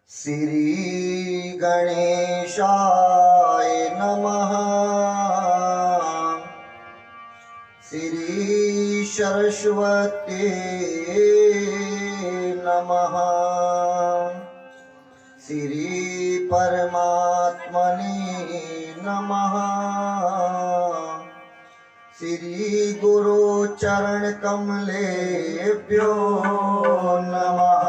श्री गणेशाय नमः। श्री सरस्वती नमः। श्री परमात्मने नमः। श्री गुरु चरण कमलेभ्यो नमः।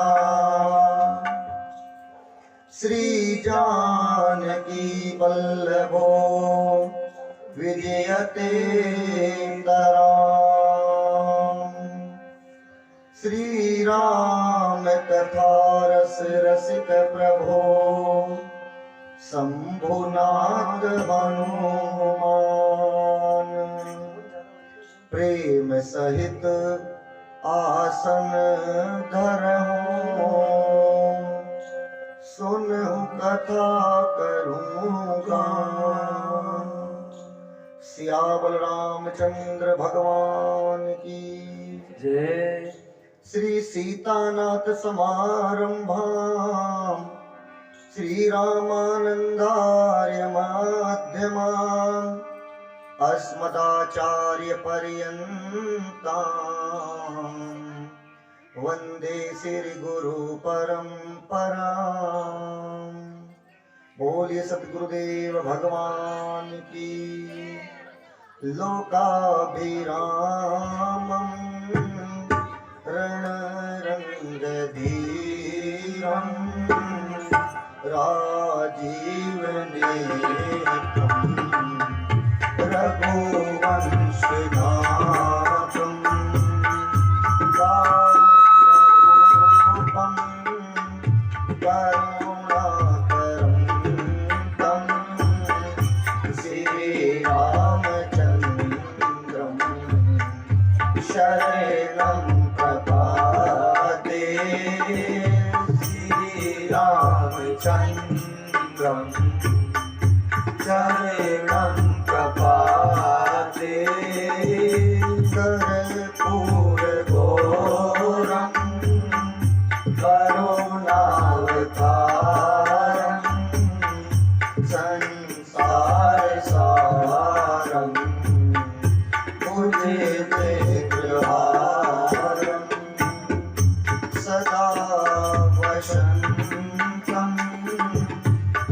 श्री जानकी वल्लभो विजयते तराम। श्री राम कथा रस रसिक प्रभो शंभुनाथ हनुमान। प्रेम सहित आसन धरहूं, सुनहु कथा करूँगा। सियावल रामचंद्र भगवान की जय। श्री सीतानाथ समारंभां श्री रामानंदार्य माध्यमाम् अस्मदाचार्य पर्यन्तां वंदे श्री गुरु परंपरां। बोलिए सतगुरुदेव भगवान की। लोकाभिरामं रणरंगधीरं राजीवनेत्रं रघुवंशनाथं कारुण्यरूपं करुणाकरं तं श्रीरामचन्द्रं शरणं प्रपद्ये। श्रीरामचन्द्रं शरणं प्रपद्ये। कर्पूरगौरं करुणावतारं संसारसारं भुजगेन्द्रहारं सदा वसन्तं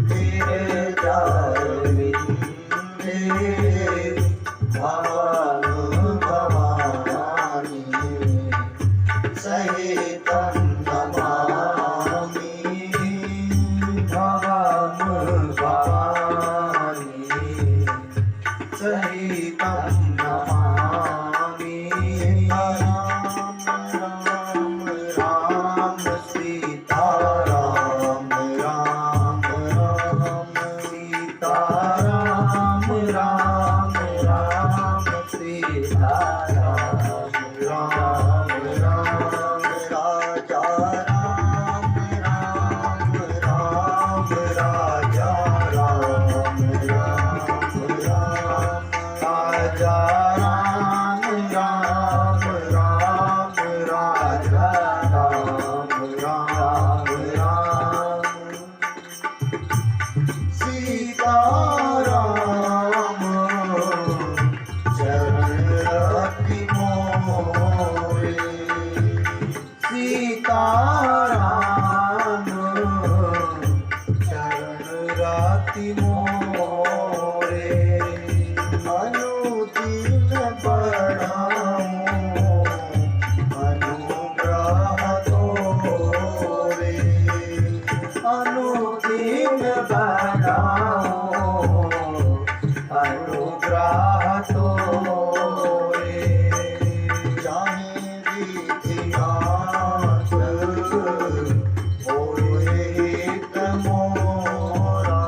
गिरिजारविन्दे। भवानि सहितं नमामि। भवानि सहितं नमामि। राम राम सीता राम राम राम सीता राम राम राम सीता राम राम राम। राजा राम राम राम राजा राम राम राम। राजा राम राम राम राजा राम राम राम। सीता राम चरण रति मोरे। सीता राम चरण रति मोरे। अनुदिन बढ़ाऊं अनुग्रह तोरे। अनुदिन बढ़ाऊं अनुग्रह तोरे। जाहि विधिनाथ होए हित मोरा।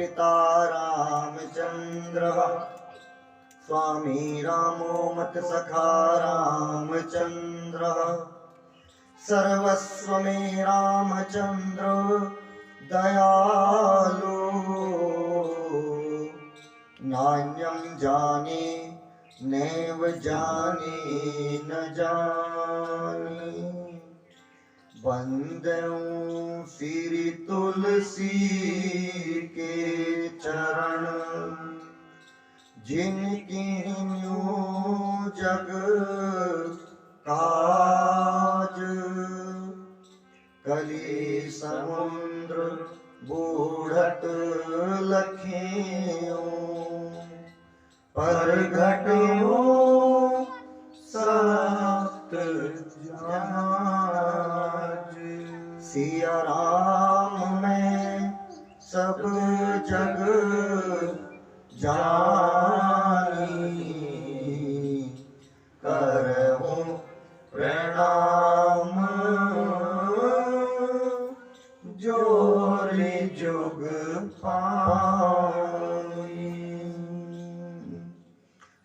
पिता रामचंद्र स्वामी रामो मत सखा रामचंद्र सर्वस्व में रामचंद्र दयालु नान्यं जाने नैव जाने न जाने बंदऊं सिरि तुलसी के चरण जिनकी न्यू जग काज कली समुद्र बूढ़त लखियों पर घटो सत जाज सिया राम में सब जग जानी करहूं प्रणाम जोरे जुग पानी।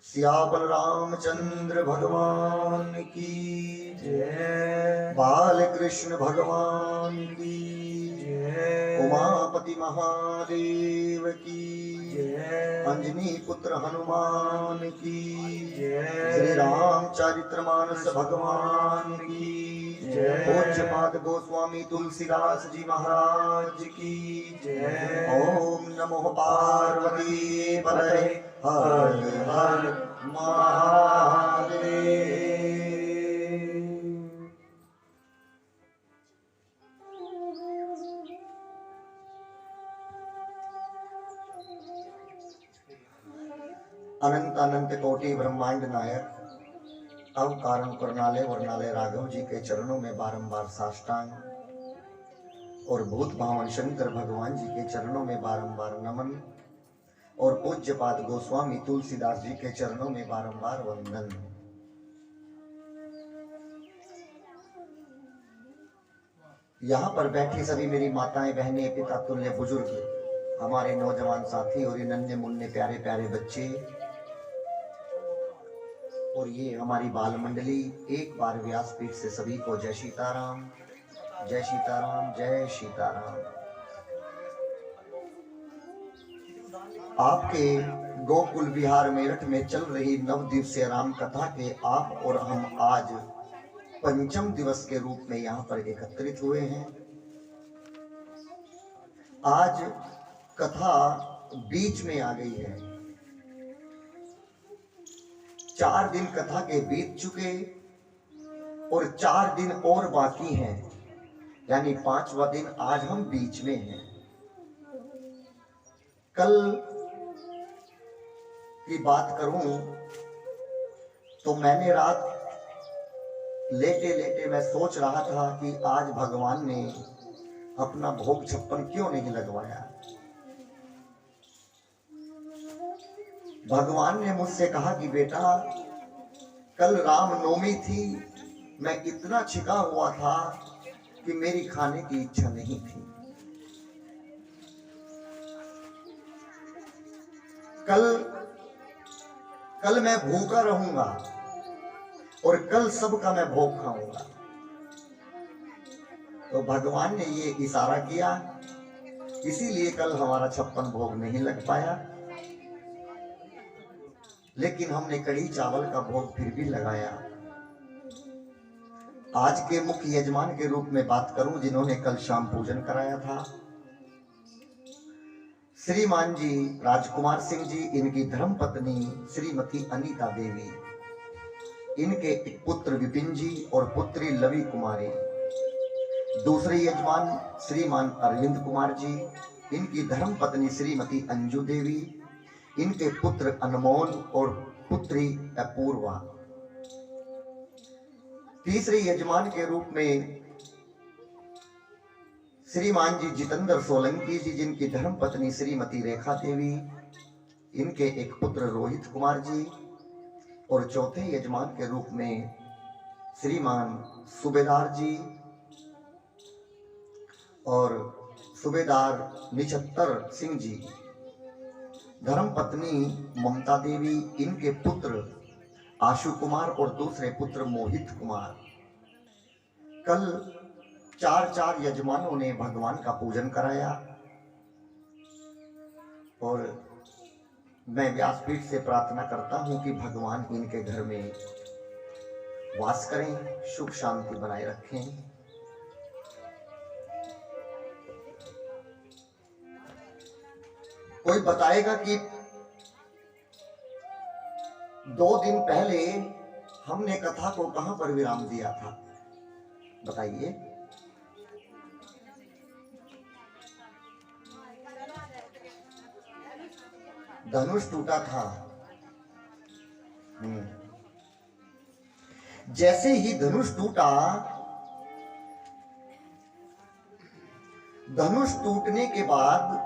सियापल रामचंद्र भगवान की जय, बाल कृष्ण भगवान की जय, उमापति महादेव की जय, अंजनी पुत्र हनुमान की जय, श्री रामचरितमानस भगवान की जय, पूज्यपाद गोस्वामी तुलसीदास जी महाराज की जय। ओम नमो पार्वती पतये हर हर महादेव। अनंत अनंत कोटि ब्रह्मांड नायक अब कारण करनाले वर्णाले राघव जी के चरणों में बारंबार साष्टांग और भूत भावन शंकर भगवान जी के चरणों में बारंबार नमन और पूज्यपाद गोस्वामी तुलसीदास जी के चरणों में बारंबार वंदन। यहाँ पर बैठी सभी मेरी माताएं बहनें पिता तुल्य बुजुर्ग हमारे नौजवान साथी और ये नन्हे मुन्ने प्यारे प्यारे बच्चे और ये हमारी बाल मंडली, एक बार व्यासपीठ से सभी को जय सीताराम जय सीताराम जय सीताराम। आपके गोकुल विहार मेरठ में चल रही 9 दिवसीय राम कथा के आप और हम आज पंचम दिवस के रूप में यहाँ पर एकत्रित हुए हैं। आज कथा बीच में आ गई है। 4 दिन कथा के बीत चुके और 4 दिन और बाकी हैं, यानी 5वां दिन आज हम बीच में हैं। कल की बात करूं तो मैंने रात लेटे लेटे मैं सोच रहा था कि आज भगवान ने अपना भोग 56 क्यों नहीं लगवाया। भगवान ने मुझसे कहा कि बेटा कल रामनवमी थी, मैं इतना छिका हुआ था कि मेरी खाने की इच्छा नहीं थी। कल मैं भूखा रहूंगा और कल सबका मैं भोग खाऊंगा। तो भगवान ने ये इशारा किया, इसीलिए कल हमारा 56 भोग नहीं लग पाया, लेकिन हमने कढ़ी चावल का भोग फिर भी लगाया। आज के मुख्य यजमान के रूप में बात करूं जिन्होंने कल शाम पूजन कराया था, श्रीमान जी राजकुमार सिंह जी, इनकी धर्मपत्नी श्रीमती अनीता देवी, इनके एक पुत्र विपिन जी और पुत्री लवी कुमारी। दूसरे यजमान श्रीमान अरविंद कुमार जी, इनकी धर्मपत्नी श्रीमती अंजू देवी, इनके पुत्र अनमोल और पुत्री अपूर्वा। तीसरे यजमान के रूप में श्रीमान जी जितेंद्र सोलंकी जी, जिनकी धर्मपत्नी श्रीमती रेखा देवी, इनके एक पुत्र रोहित कुमार जी, और चौथे यजमान के रूप में श्रीमान सूबेदार जी और सूबेदार निचत्तर सिंह जी, धर्मपत्नी ममता देवी, इनके पुत्र आशु कुमार और दूसरे पुत्र मोहित कुमार। कल 4 यजमानों ने भगवान का पूजन कराया और मैं व्यासपीठ से प्रार्थना करता हूं कि भगवान इनके घर में वास करें, सुख शांति बनाए रखें। कोई बताएगा कि 2 दिन पहले हमने कथा को कहां पर विराम दिया था? बताइए। धनुष टूटा था। जैसे ही धनुष टूटा, धनुष टूटने के बाद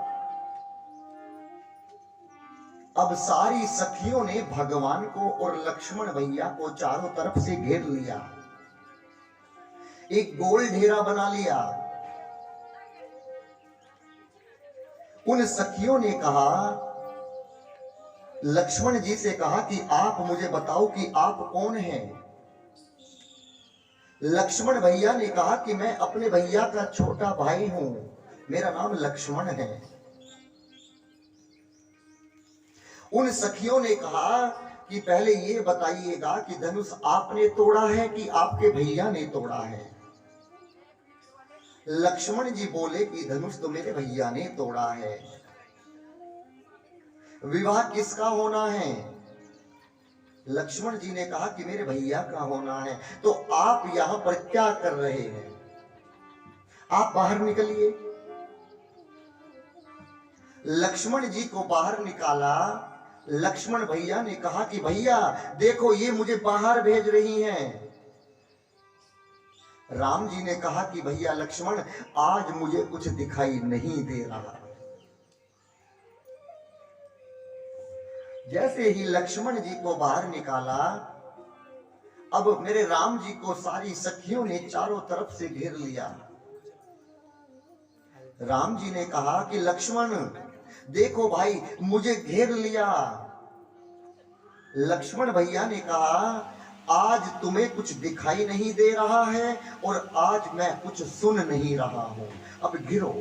अब सारी सखियों ने भगवान को और लक्ष्मण भैया को चारों तरफ से घेर लिया, एक गोल घेरा बना लिया। उन सखियों ने कहा, लक्ष्मण जी से कहा कि आप मुझे बताओ कि आप कौन हैं। लक्ष्मण भैया ने कहा कि मैं अपने भैया का छोटा भाई हूं, मेरा नाम लक्ष्मण है। उन सखियों ने कहा कि पहले ये बताइएगा कि धनुष आपने तोड़ा है कि आपके भैया ने तोड़ा है। लक्ष्मण जी बोले कि धनुष तो मेरे भैया ने तोड़ा है। विवाह किसका होना है? लक्ष्मण जी ने कहा कि मेरे भैया का होना है। तो आप यहां पर क्या कर रहे हैं? आप बाहर निकलिए। लक्ष्मण जी को बाहर निकाला। लक्ष्मण भैया ने कहा कि भैया देखो, ये मुझे बाहर भेज रही हैं। राम जी ने कहा कि भैया लक्ष्मण, आज मुझे कुछ दिखाई नहीं दे रहा। जैसे ही लक्ष्मण जी को बाहर निकाला, अब मेरे राम जी को सारी सखियों ने चारों तरफ से घेर लिया। राम जी ने कहा कि लक्ष्मण देखो भाई, मुझे घेर लिया। लक्ष्मण भैया ने कहा, आज तुम्हें कुछ दिखाई नहीं दे रहा है और आज मैं कुछ सुन नहीं रहा हूं, अब गिरो।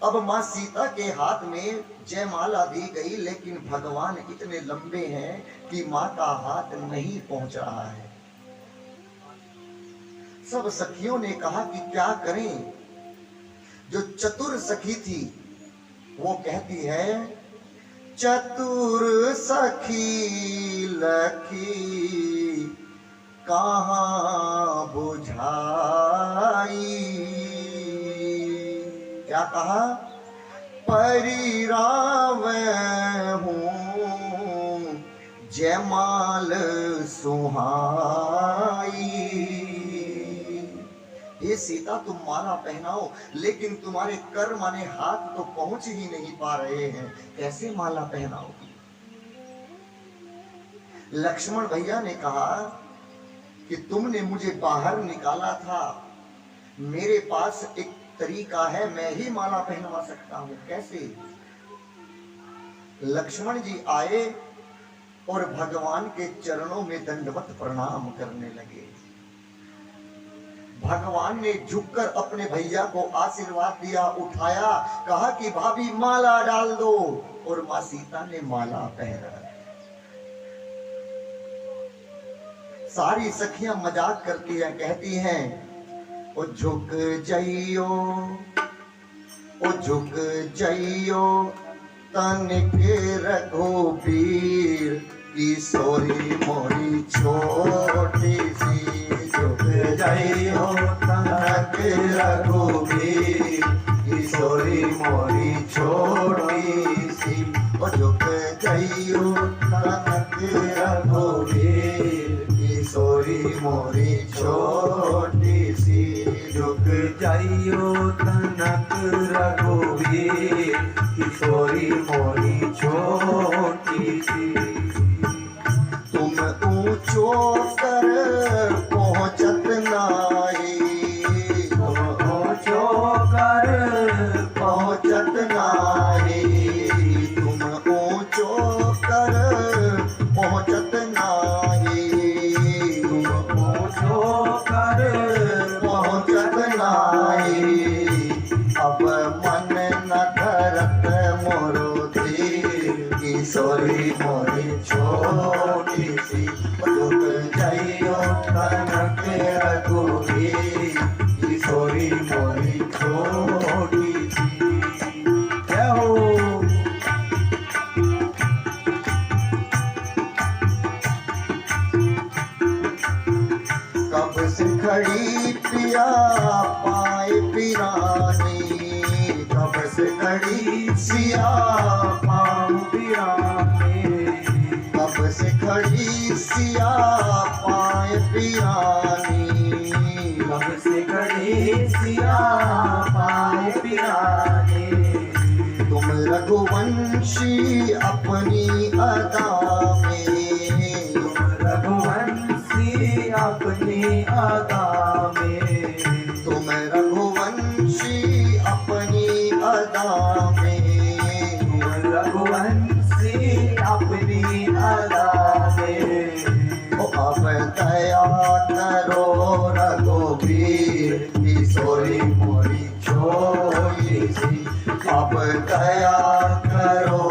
अब मां सीता के हाथ में जयमाला दी गई, लेकिन भगवान इतने लंबे हैं कि मां का हाथ नहीं पहुंच रहा है। सब सखियों ने कहा कि क्या करें। जो चतुर सखी थी वो कहती है, चतुर सखी लखी कहां बुझाई। क्या कहा? परिराव हूं जयमाल सुहाई। ये सीता तुम माला पहनाओ, लेकिन तुम्हारे कर माने हाथ तो पहुंच ही नहीं पा रहे हैं, कैसे माला पहनाओगी? लक्ष्मण भैया ने कहा कि तुमने मुझे बाहर निकाला था, मेरे पास एक तरीका है, मैं ही माला पहनवा सकता हूं। कैसे? लक्ष्मण जी आए और भगवान के चरणों में दंडवत प्रणाम करने लगे। भगवान ने झुककर अपने भैया को आशीर्वाद दिया, उठाया, कहा कि भाभी माला डाल दो, और मां सीता ने माला पहना। सारी सखियां मजाक करती हैं, कहती हैं, ओ झुक जाइयो, ओ झुक जाइयो तनिक रघुबीर की सोरी मोरी छोटी सी। झुक जाइयो तनिक रघुबीर की सोरी मोरी छोटी सी। ओ झुक जाइयो तनिक रघुबीर की सोरी मोरी छोटी सी। झुक जाइयो तनक रघुवीर किशोरी मोरी छोटी सी। तुम ऊंचो कर पहुंचत नाई, तुम ऊंचो कर किशोरी मोरी छोटी सी झुक जाइयो कनक रघुवीर किशोरी मोरी छोटी सी। जय हो। कब से खड़ी पिया पाए पिरानी कब से खड़ी सिया पाँव पिरानी कब से खड़ी सिया पाए पिरानी कब से खड़ी सिया पाए पिरानी तुम रघुवंशी अपनी अदा में तुम रघुवंशी अपनी अदा में तुम रघुवंशी अपनी अदा में तुम रघुवंशी अपनी अदा में ओ अब दया करो रघुवीर किशोरी मोरी छोटी सी अब दया करो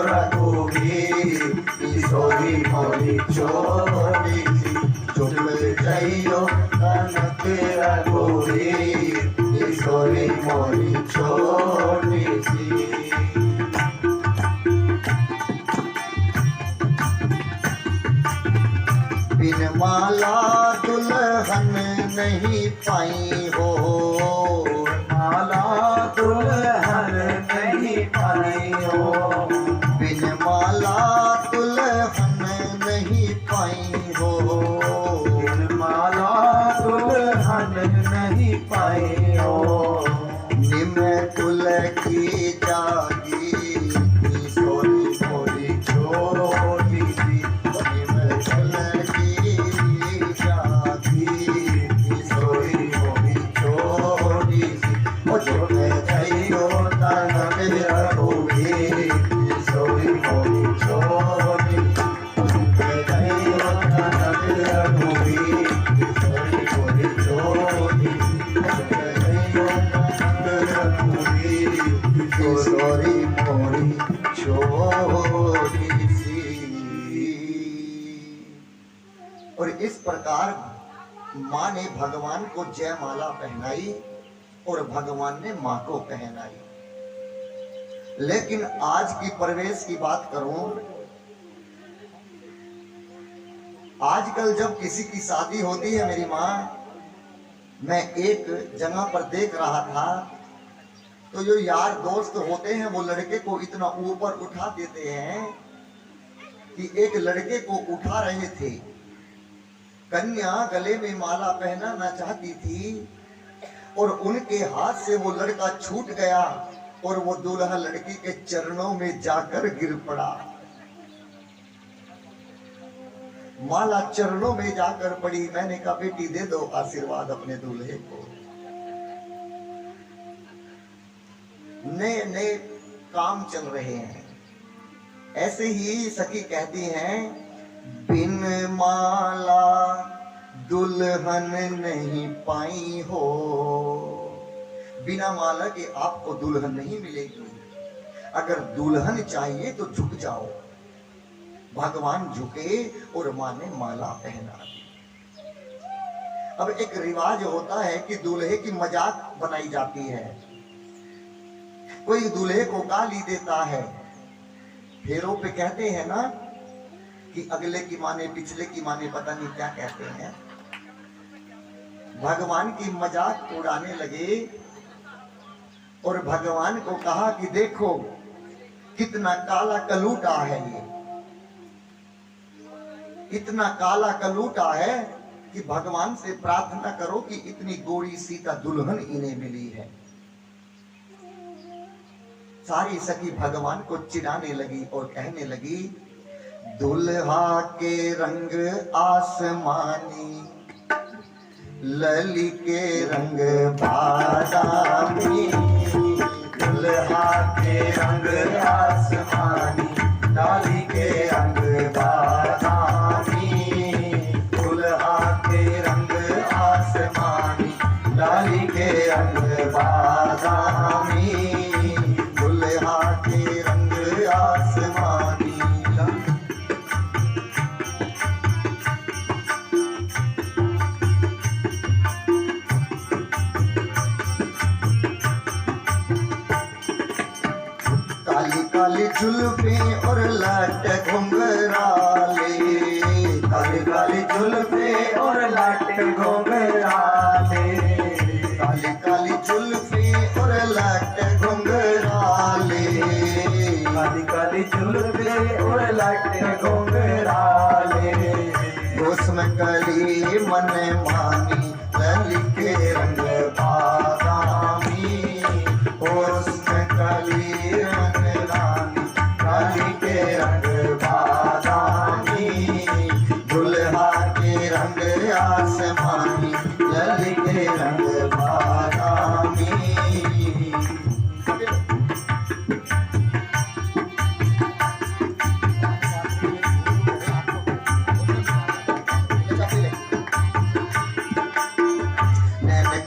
रघुवीर किशोरी मोरी छोटी सी चुप जाइयो कनक रघुवीर किशोरी मोरी छोटी सी। बिन माला दुल्हन नहीं पाई हो माला दुल्हन नहीं पाई हो बिन माला दुल्हन नहीं पाई हो माला दुल्हन नहीं पाई हो निम कुल की जागी किशोरी मोरी छोटी सी निम कुल की जागी किशोरी मोरी छोटी सी ओ झुक जाइयो कनक रघुवीर किशोरी मोरी छोटी झुक जाइयो कनक रघुवीर किशोरी मोरी छोटी झुक जाइयो कनक रघुवीर किशोरी मोरी छोटी सी। और इस प्रकार माँ ने भगवान को जयमाला पहनाई और भगवान ने माँ को पहनाई। लेकिन आज की प्रवेश की बात करूं, आजकल जब किसी की शादी होती है मेरी माँ, मैं एक जगह पर देख रहा था तो जो यार दोस्त होते हैं वो लड़के को इतना ऊपर उठा देते हैं कि एक लड़के को उठा रहे थे। कन्या गले में माला पहनाना चाहती थी और उनके हाथ से वो लड़का छूट गया और वो दूल्हा लड़की के चरणों में जाकर गिर पड़ा। माला चरणों में जाकर पड़ी। मैंने कहा बेटी दे दो आशीर्वाद अपने दूल्हे को। नए नए काम चल रहे हैं। ऐसे ही सखी कहती हैं बिन माला दुल्हन नहीं पाई हो। बिना माला के आपको दुल्हन नहीं मिलेगी। अगर दुल्हन चाहिए तो झुक जाओ। भगवान झुके और माँ ने माला पहना दी। अब एक रिवाज होता है कि दूल्हे की मजाक बनाई जाती है। कोई दूल्हे को गाली देता है। फेरों पे कहते हैं ना कि अगले की माने पिछले की माने, पता नहीं क्या कहते हैं। भगवान की मजाक उड़ाने लगे और भगवान को कहा कि देखो कितना काला कलूटा है ये, इतना काला कलूटा है कि भगवान से प्रार्थना करो कि इतनी गोरी सीता दुल्हन इन्हें मिली है। सारी सखी भगवान को चिढ़ाने लगी और कहने लगी दुल्हा के रंग आसमानी, लली के रंग बादामी। दुल्हा के रंग आसमानी, लाली के रंग बादामी। दुल्हा के रंग आसमानी, लाली के रंग बादामी। दुल्हा के रंग आसमानी, काली काली जुल्फे और लाट घुंघराले, काली काली जुल्फे और लाट घुंघराले, काली काली जुल्फे और लाट घुंघराले, काली काली जुल्फे और लाट घुंघराले, उसमें कली मन मानी ललिके रंग बादामी, और उसमें कली मन रानी ललिके रंग बादामी, दुल्हा के रंग आसमानी ललिके रंग बादामी।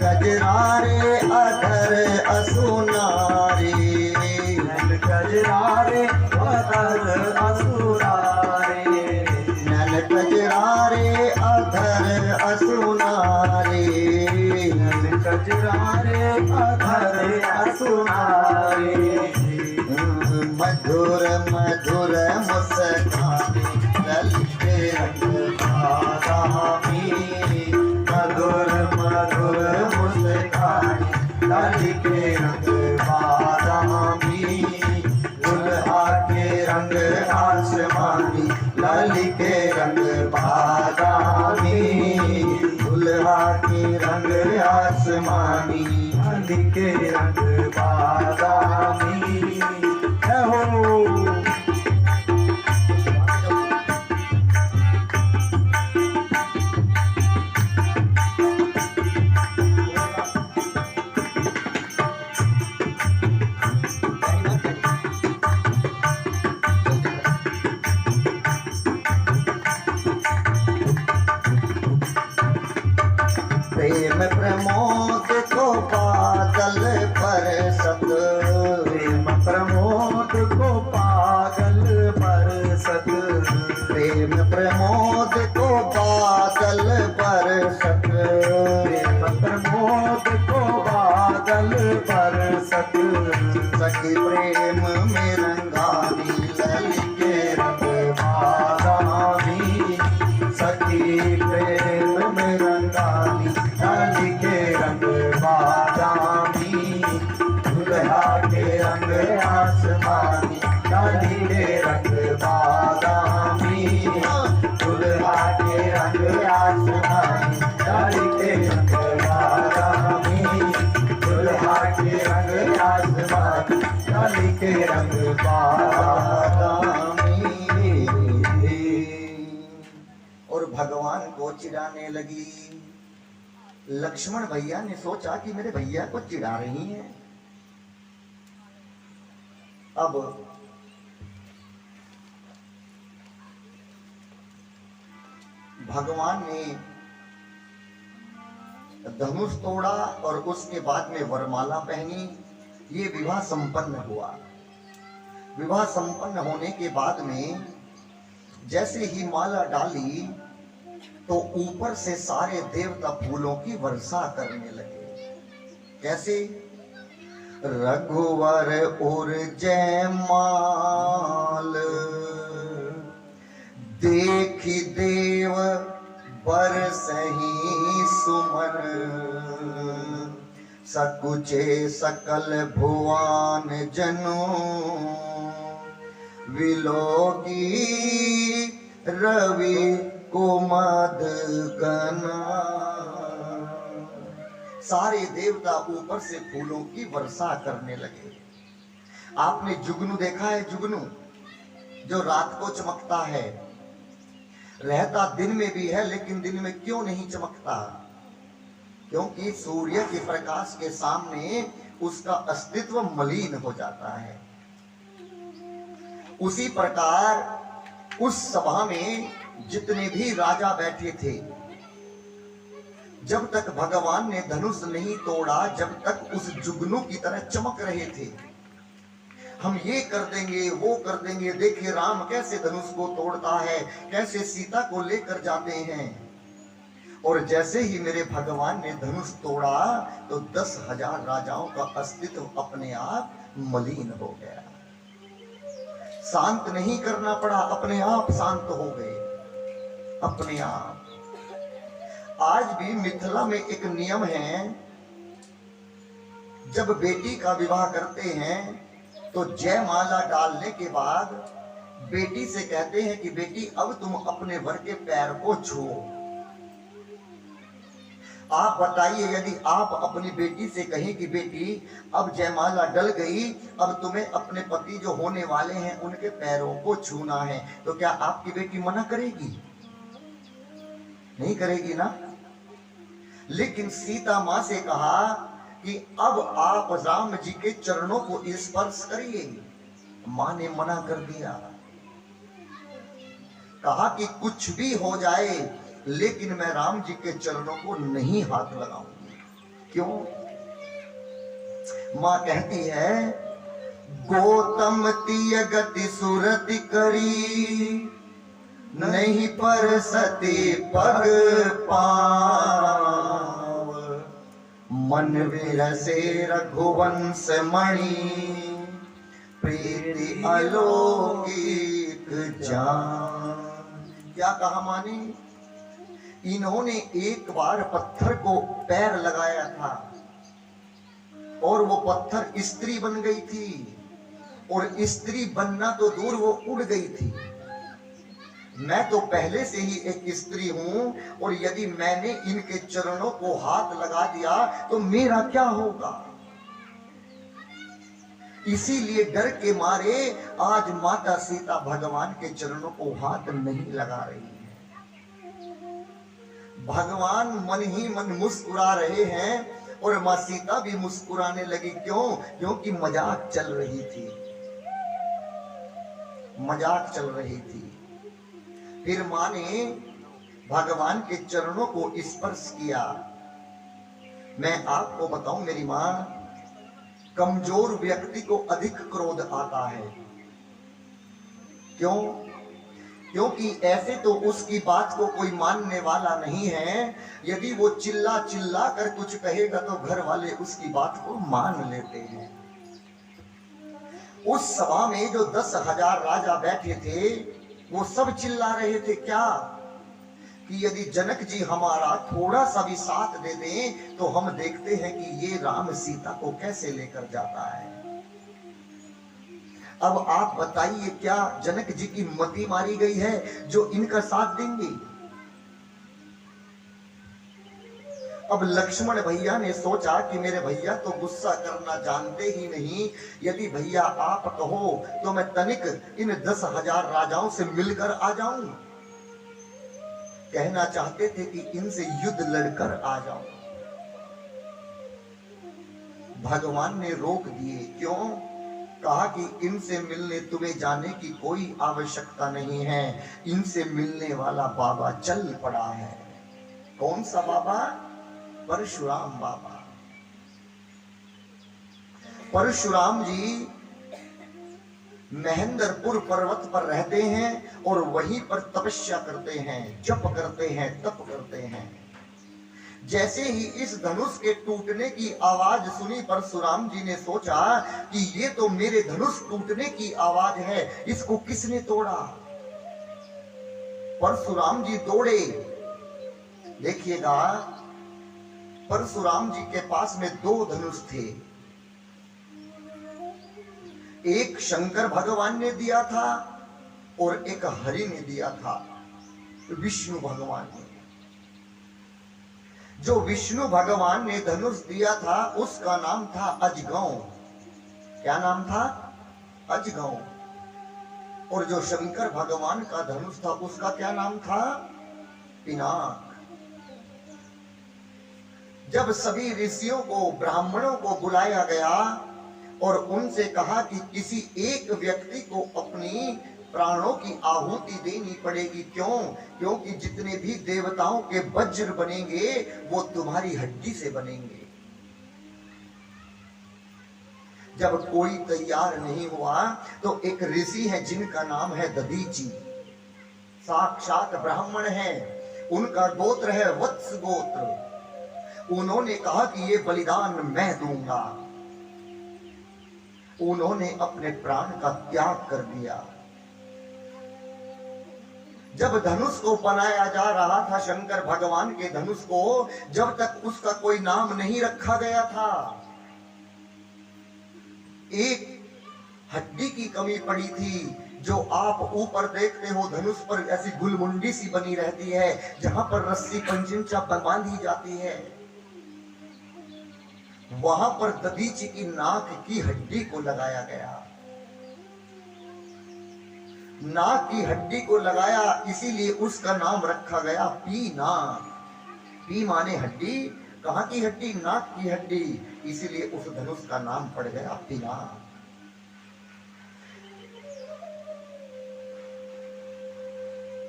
गजरारे अधर असुनारे, नैन गजरारे अधर असुरारे, नैन गजरारे अधर असुनारे, नैन गजरारे अधर असुरारे, मधुर मधुर मुस्कान ललिते रंग बादामी, मधुर मधुर मुस्कान ललिते रंग बादामी, दुल्हा के रंग आसमानी ललिते रंग बादामी, दुल्हा के रंग आसमानी ललिते रंग बादामी। है हो प्रेम प्रमोद को बादल बरसत, प्रेम प्रमोद को पागल बरसत, प्रेम प्रमोद को बादल बरसत, प्रेम प्रमोद को बादल बरसत, सखी प्रेम में रंगानी ललिते रंग बादामी, सखी प्रेम में रंगानी ललिते रंग बादामी, दुल्हा के रंग आसमानी ललिते रंग बादामी, दुल्हा के रंग आसमानी ललिते रंग बादामी, दुल्हा के रंग आसमानी ललिते रंग बादामी। और भगवान को चिढ़ाने लगी। लक्ष्मण भैया ने सोचा कि मेरे भैया को चिढ़ा रही हैं। अब भगवान ने धनुष तोड़ा और उसके बाद में वरमाला पहनी। ये विवाह संपन्न हुआ। विवाह संपन्न होने के बाद में जैसे ही माला डाली तो ऊपर से सारे देवता फूलों की वर्षा करने लगे। कैसे? रघुवर और जयमाल देखी देव बरसही सुमन, सकुचे सकल भुवन जनु विलोकी रवि कुमद गना। सारे देवता ऊपर से फूलों की वर्षा करने लगे। आपने जुगनू देखा है? जुगनू जो रात को चमकता है, रहता दिन में भी है, लेकिन दिन में क्यों नहीं चमकता? क्योंकि सूर्य के प्रकाश के सामने उसका अस्तित्व मलिन हो जाता है। उसी प्रकार उस सभा में जितने भी राजा बैठे थे, जब तक भगवान ने धनुष नहीं तोड़ा, जब तक उस जुगनू की तरह चमक रहे थे। हम ये कर देंगे, वो कर देंगे, देखिए राम कैसे धनुष को तोड़ता है, कैसे सीता को लेकर जाते हैं। और जैसे ही मेरे भगवान ने धनुष तोड़ा तो 10,000 राजाओं का अस्तित्व अपने आप मलिन हो गया। शांत नहीं करना पड़ा, अपने आप शांत हो गए, अपने आप। आज भी मिथिला में एक नियम है, जब बेटी का विवाह करते हैं तो जयमाला डालने के बाद बेटी से कहते हैं कि बेटी अब तुम अपने वर के पैर को छुओ। आप बताइए, यदि आप अपनी बेटी से कहें कि बेटी अब जयमाला डल गई, अब तुम्हें अपने पति जो होने वाले हैं उनके पैरों को छूना है, तो क्या आपकी बेटी मना करेगी? नहीं करेगी ना। लेकिन सीता मां से कहा कि अब आप राम जी के चरणों को स्पर्श करिए। मां ने मना कर दिया, कहा कि कुछ भी हो जाए लेकिन मैं राम जी के चरणों को नहीं हाथ लगाऊंगी। क्यों? मां कहती है, गौतम तिय गति सुरति करी, नहीं पर सती पग पाव, मन विरसे रघुवंश मणि, प्रीति अलौकिक जान। क्या कहा माने? इन्होंने एक बार पत्थर को पैर लगाया था और वो पत्थर स्त्री बन गई थी, और स्त्री बनना तो दूर, वो उड़ गई थी। मैं तो पहले से ही एक स्त्री हूं, और यदि मैंने इनके चरणों को हाथ लगा दिया तो मेरा क्या होगा? इसीलिए डर के मारे आज माता सीता भगवान के चरणों को हाथ नहीं लगा रही है। भगवान मन ही मन मुस्कुरा रहे हैं, और मां सीता भी मुस्कुराने लगी। क्यों? क्योंकि मजाक चल रही थी, मजाक चल रही थी। फिर मां ने भगवान के चरणों को स्पर्श किया। मैं आपको बताऊं मेरी मां, कमजोर व्यक्ति को अधिक क्रोध आता है। क्यों? क्योंकि ऐसे तो उसकी बात को कोई मानने वाला नहीं है। यदि वो चिल्ला चिल्ला कर कुछ कहेगा तो घर वाले उसकी बात को मान लेते हैं। उस सभा में जो 10,000 राजा बैठे थे, वो सब चिल्ला रहे थे क्या? कि यदि जनक जी हमारा थोड़ा सा भी साथ दे दें तो हम देखते हैं कि ये राम सीता को कैसे लेकर जाता है। अब आप बताइए, क्या जनक जी की मति मारी गई है जो इनका साथ देंगे? अब लक्ष्मण भैया ने सोचा कि मेरे भैया तो गुस्सा करना जानते ही नहीं, यदि भैया आप कहो तो मैं तनिक इन 10,000 राजाओं से मिलकर आ जाऊं। कहना चाहते थे कि इनसे युद्ध लड़कर आ जाऊं। भगवान ने रोक दिए। क्यों? कहा कि इनसे मिलने तुम्हें जाने की कोई आवश्यकता नहीं है, इनसे मिलने वाला बाबा चल पड़ा है। कौन सा बाबा? परशुराम बाबा। परशुराम जी महेंद्रपुर पर्वत पर रहते हैं और वहीं पर तपस्या करते हैं, जप करते हैं, तप करते हैं। जैसे ही इस धनुष के टूटने की आवाज सुनी, परशुराम जी ने सोचा कि ये तो मेरे धनुष टूटने की आवाज है, इसको किसने तोड़ा? परशुराम जी दौड़े। देखिएगा, परशुराम जी के पास में 2 धनुष थे। एक शंकर भगवान ने दिया था और एक हरि ने दिया था, विष्णु भगवान ने। जो विष्णु भगवान ने धनुष दिया था उसका नाम था अजगौ। क्या नाम था? अजगौ। और जो शंकर भगवान का धनुष था उसका क्या नाम था? पिनाक। जब सभी ऋषियों को, ब्राह्मणों को बुलाया गया और उनसे कहा कि किसी एक व्यक्ति को अपनी प्राणों की आहुति देनी पड़ेगी। क्यों? क्योंकि जितने भी देवताओं के वज्र बनेंगे वो तुम्हारी हड्डी से बनेंगे। जब कोई तैयार नहीं हुआ तो एक ऋषि है जिनका नाम है दधीची, साक्षात ब्राह्मण है, उनका गोत्र है वत्स गोत्र। उन्होंने कहा कि ये बलिदान मैं दूंगा। उन्होंने अपने प्राण का त्याग कर दिया। जब धनुष को बनाया जा रहा था, शंकर भगवान के धनुष को, जब तक उसका कोई नाम नहीं रखा गया था, एक हड्डी की कमी पड़ी थी। जो आप ऊपर देखते हो धनुष पर ऐसी गुलमुंडी सी बनी रहती है, जहां पर रस्सी पंचिंचा पर बांधी जाती है, वहां पर दधीचि की नाक की हड्डी को लगाया गया। नाक की हड्डी को लगाया, इसीलिए उसका नाम रखा गया पीनाक। पी माने हड्डी, कहां की हड्डी? नाक की हड्डी, इसीलिए उस धनुष का नाम पड़ गया पीनाक।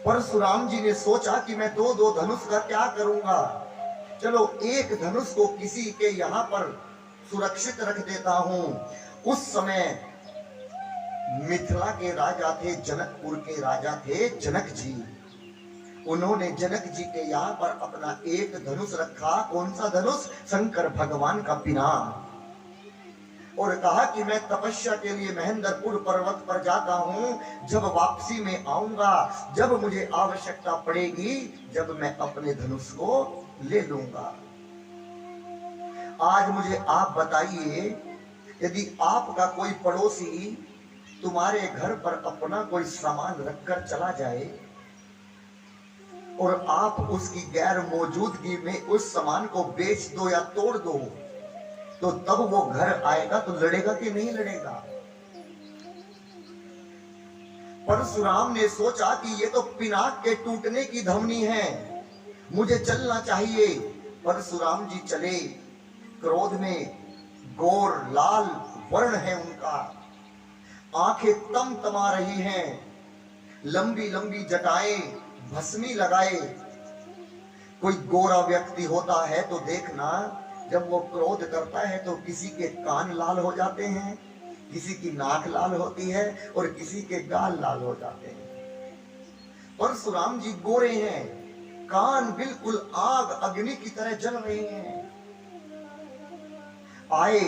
परशुराम जी ने सोचा कि मैं दो धनुष का क्या करूंगा, चलो एक धनुष को किसी के यहां पर सुरक्षित रख देता हूं। उस समय मिथिला के राजा थे, जनकपुर के राजा थे जनक जी। उन्होंने जनक जी के यहाँ पर अपना एक धनुष रखा। कौन सा धनुष? शंकर भगवान का पिनाक। और कहा कि मैं तपस्या के लिए महेंद्रपुर पर्वत पर जाता हूं, जब वापसी में आऊंगा, जब मुझे आवश्यकता पड़ेगी, जब मैं अपने धनुष को ले लूंगा। आज मुझे आप बताइए, यदि आपका कोई पड़ोसी तुम्हारे घर पर अपना कोई सामान रखकर चला जाए और आप उसकी गैर मौजूदगी में उस सामान को बेच दो या तोड़ दो, तो तब वो घर आएगा तो लड़ेगा कि नहीं लड़ेगा? परशुराम ने सोचा कि ये तो पिनाक के टूटने की ध्वनि है, मुझे चलना चाहिए। परशुराम जी चले। क्रोध में गोर लाल वर्ण है उनका, आंखें तमतमा रही हैं, लंबी लंबी जटाएं, भस्मी लगाए। कोई गोरा व्यक्ति होता है तो देखना, जब वो क्रोध करता है तो किसी के कान लाल हो जाते हैं, किसी की नाक लाल होती है और किसी के गाल लाल हो जाते हैं। परशुराम जी गोरे हैं, कान बिल्कुल आग अग्नि की तरह जल रहे हैं। आए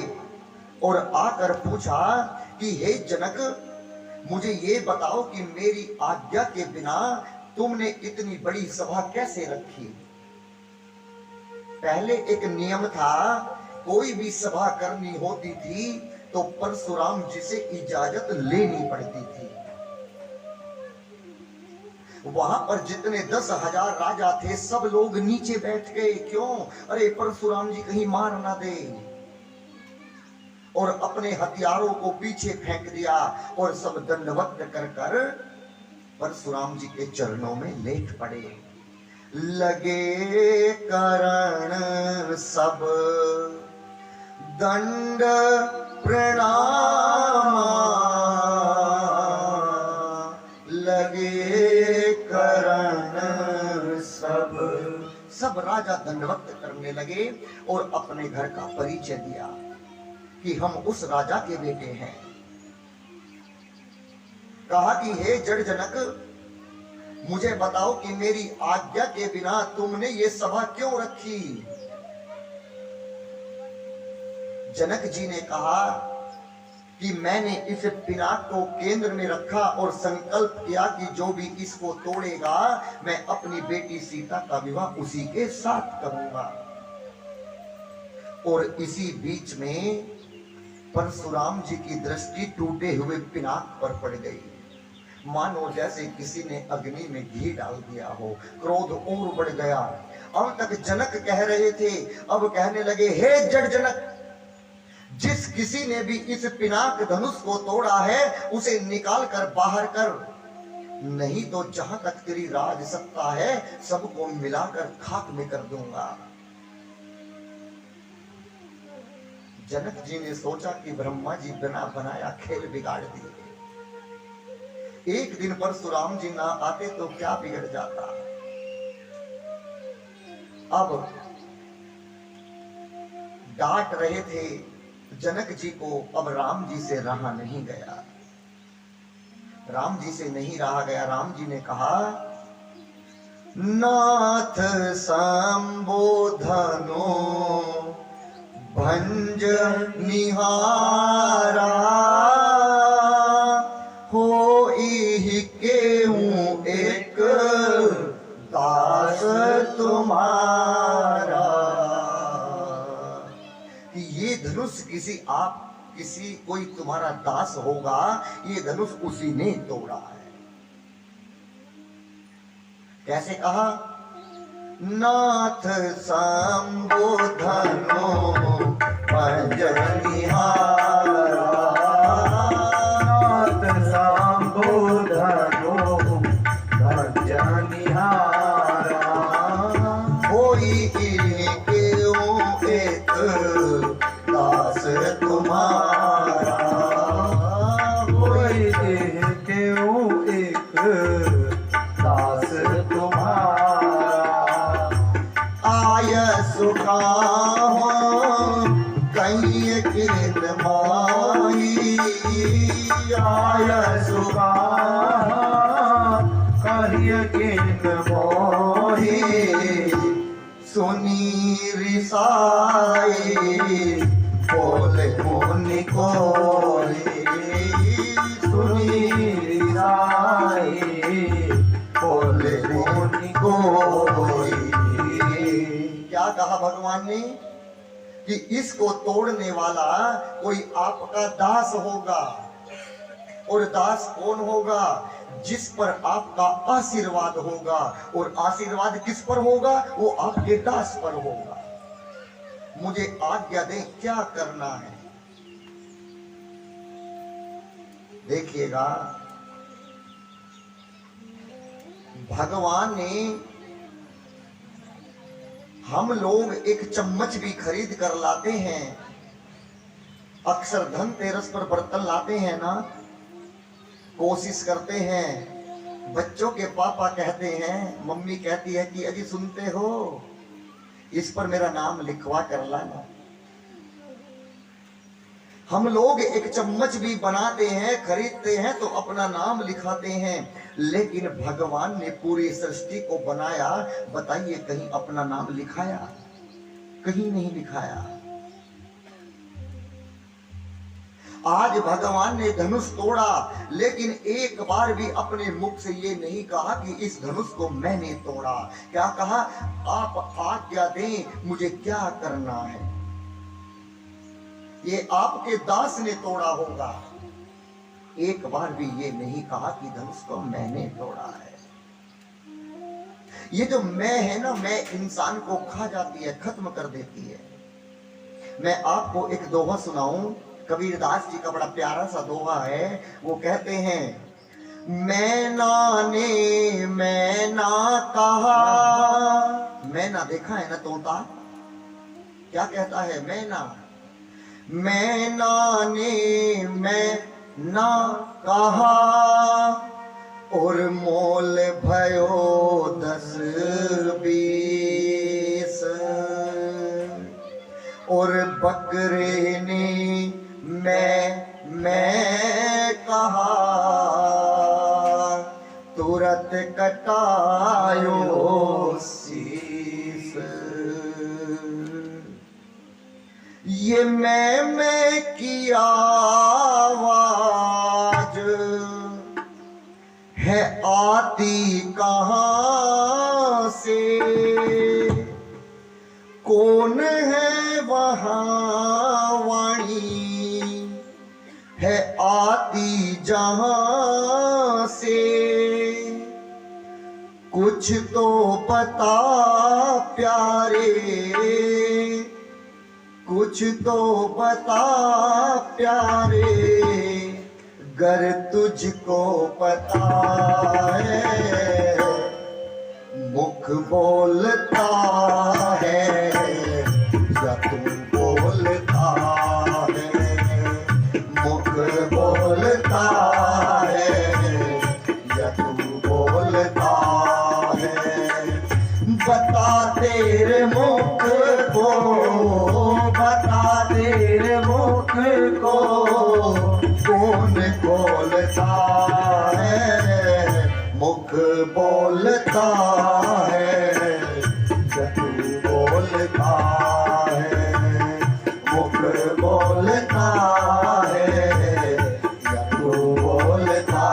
और आकर पूछा कि हे जनक, मुझे ये बताओ कि मेरी आज्ञा के बिना तुमने इतनी बड़ी सभा कैसे रखी? पहले एक नियम था, कोई भी सभा करनी होती थी तो परशुराम जी से इजाजत लेनी पड़ती थी। वहां पर जितने 10,000 राजा थे, सब लोग नीचे बैठ गए। क्यों? अरे परशुराम जी कहीं मार ना दे। और अपने हथियारों को पीछे फेंक दिया और सब दंडवत कर कर परशुराम जी के चरणों में लेट पड़े। लगे करण सब दंड प्रणाम, लगे करण सब राजा दंडवत करने लगे और अपने घर का परिचय दिया कि हम उस राजा के बेटे हैं। कहा कि हे जड़ जनक, मुझे बताओ कि मेरी आज्ञा के बिना तुमने ये सभा क्यों रखी? जनक जी ने कहा कि मैंने इस पिनाक को केंद्र में रखा और संकल्प किया कि जो भी इसको तोड़ेगा, मैं अपनी बेटी सीता का विवाह उसी के साथ करूंगा। और इसी बीच में परशुराम जी की दृष्टि टूटे हुए पिनाक पर पड़ गई, मानो जैसे किसी ने अग्नि में घी डाल दिया हो। क्रोध और बढ़ गया। अब तक जनक कह रहे थे, अब कहने लगे, हे जड़ जनक, जिस किसी ने भी इस पिनाक धनुष को तोड़ा है उसे निकाल कर बाहर कर, नहीं तो जहां तक तेरी राज सत्ता है सबको मिलाकर खाक में कर दूंगा। जनक जी ने सोचा कि ब्रह्मा जी बिना बनाया खेल बिगाड़ दिए। एक दिन परशुराम जी ना आते तो क्या बिगड़ जाता। अब डांट रहे थे जनक जी को, अब राम जी से रहा नहीं गया। राम जी से नहीं रहा गया। राम जी ने कहा, नाथ संबोधनो भंज निहारा, हो होई केहूं एक दास तुम्हारा। कि ये धनुष किसी कोई तुम्हारा दास होगा, ये धनुष उसी ने तोड़ा है। कैसे कहा? नाथ संबोधनो पंजनिहारा, नाथ संबोधनो पंजनिहारा। होई केहूं एक दास तुम्हारा, कोई केहूं एक दास तुम्हारा। आय सुखाहो कहीं किन माही, आय सुखा कहिय किन मोही। सुनी रिसाई बोले मुनि कोई, सुनी रिसाई बोले मुनि कोई। क्या कहा भगवान ने? कि इसको तोड़ने वाला कोई आपका दास होगा। और दास कौन होगा? जिस पर आपका आशीर्वाद होगा। और आशीर्वाद किस पर होगा? वो आपके दास पर होगा। मुझे आज्ञा दे, क्या करना है? देखिएगा, भगवान ने, हम लोग एक चम्मच भी खरीद कर लाते हैं, अक्सर धनतेरस पर बर्तन लाते हैं ना, कोशिश करते हैं। बच्चों के पापा कहते हैं, मम्मी कहती है कि अजी सुनते हो, इस पर मेरा नाम लिखवा कर लाना। हम लोग एक चम्मच भी बनाते हैं, खरीदते हैं तो अपना नाम लिखाते हैं, लेकिन भगवान ने पूरी सृष्टि को बनाया, बताइए कहीं अपना नाम लिखाया? कहीं नहीं लिखाया। आज भगवान ने धनुष तोड़ा, लेकिन एक बार भी अपने मुख से ये नहीं कहा कि इस धनुष को मैंने तोड़ा। क्या कहा? आप आज्ञा दें, मुझे क्या करना है। ये आपके दास ने तोड़ा होगा। एक बार भी ये नहीं कहा कि धनुष को मैंने तोड़ा है। ये जो मैं है ना, मैं इंसान को खा जाती है, खत्म कर देती है। मैं आपको एक दोहा सुनाऊं, कबीरदास जी का बड़ा प्यारा सा दोहा है। वो कहते हैं, मैना ने मैना कहा। मैना देखा है ना तोता, क्या कहता है? मैना। मैना ने मैना कहा, और मोल भयो 10-20। और बकरे ने मैं कहा, तुरंत कटायो शीस। ये मैं की आवाज है, आती कहां से? कौन है वहां वाणी है, आती जहां से? कुछ तो बता प्यारे, कुछ तो बता प्यारे, गर तुझको पता है। मुख बोलता है या तू बोलता है? मुख बोलता है या तू बोलता है? बता तेरे मुख को, बता तेरे मुख को, कौन बोलता है? मुख बोलता है या तू बोलता है? मुख बोलता है या तू बोलता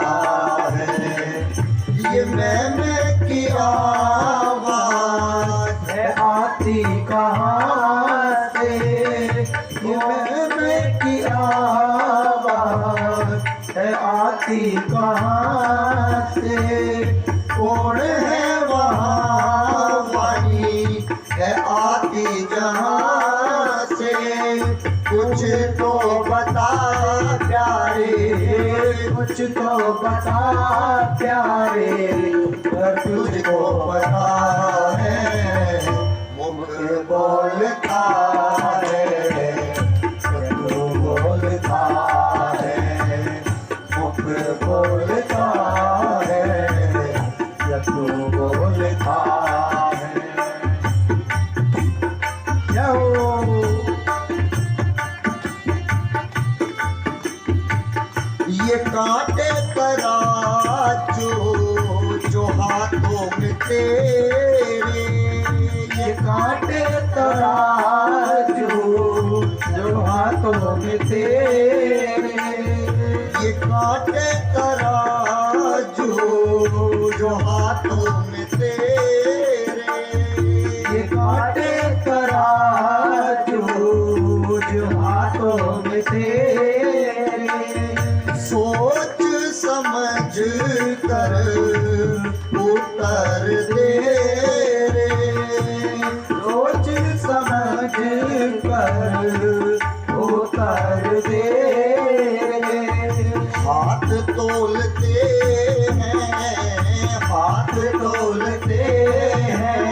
कुछ तो बता प्यारे, अगर तुझको पता है मुख बोलता है, तू बोलता है, मुख बोलता है, तू बोलता है। ये कांटे तराजू जो हाथों में तेरे, ये कांटे तराजू जो हाथों में तेरे, ये कांटे तराजू जो हाथों में तेरे, ये कांटे तराजू जो हाथों में तेरे, सोच समझ कर उतर दे रे, सोच समझ कर उतर दे रे। हाथ तोलते हैं, हाथ तोलते हैं,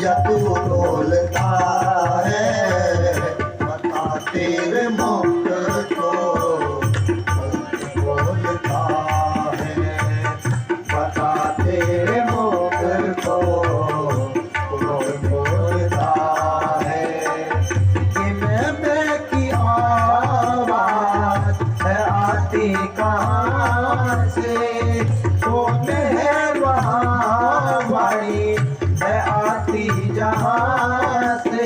या तू तोलता है, बता तेरे मुख को बोलता है, बता तेरे मुख को कौन बोलता है। कि मैं की आवाज है आती कहाँ से, कौन है वहाँ वाणी है आती जहाँ से।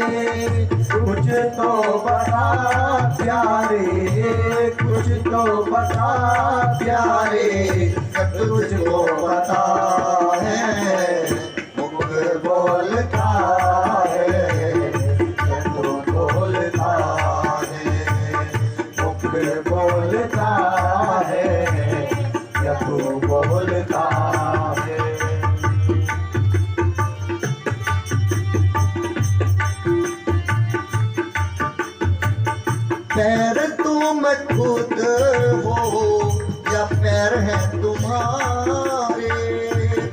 कुछ तो बता प्यारे, कुछ तो बता प्यारे, तुझको पता है मुख बोलता है, तू बोलता है, मुख बोलता है, या तू बोलता है। पैर तुम खुद हो या पैर है तुम्हारे,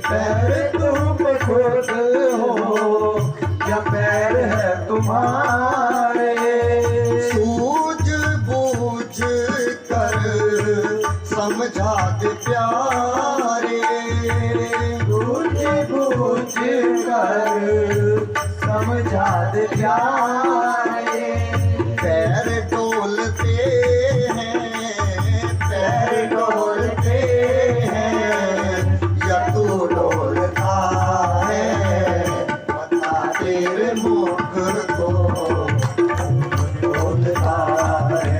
पैर तुम खुद हो या पैर है तुम्हारे, सूझ बूझ कर समझा दे प्यारे, सूझ बूझ कर समझा दे प्यारे। पैर डोलते हैं, पैर डोलते हैं, या तू डोलता है, बता तेरे मुख को बोलता है,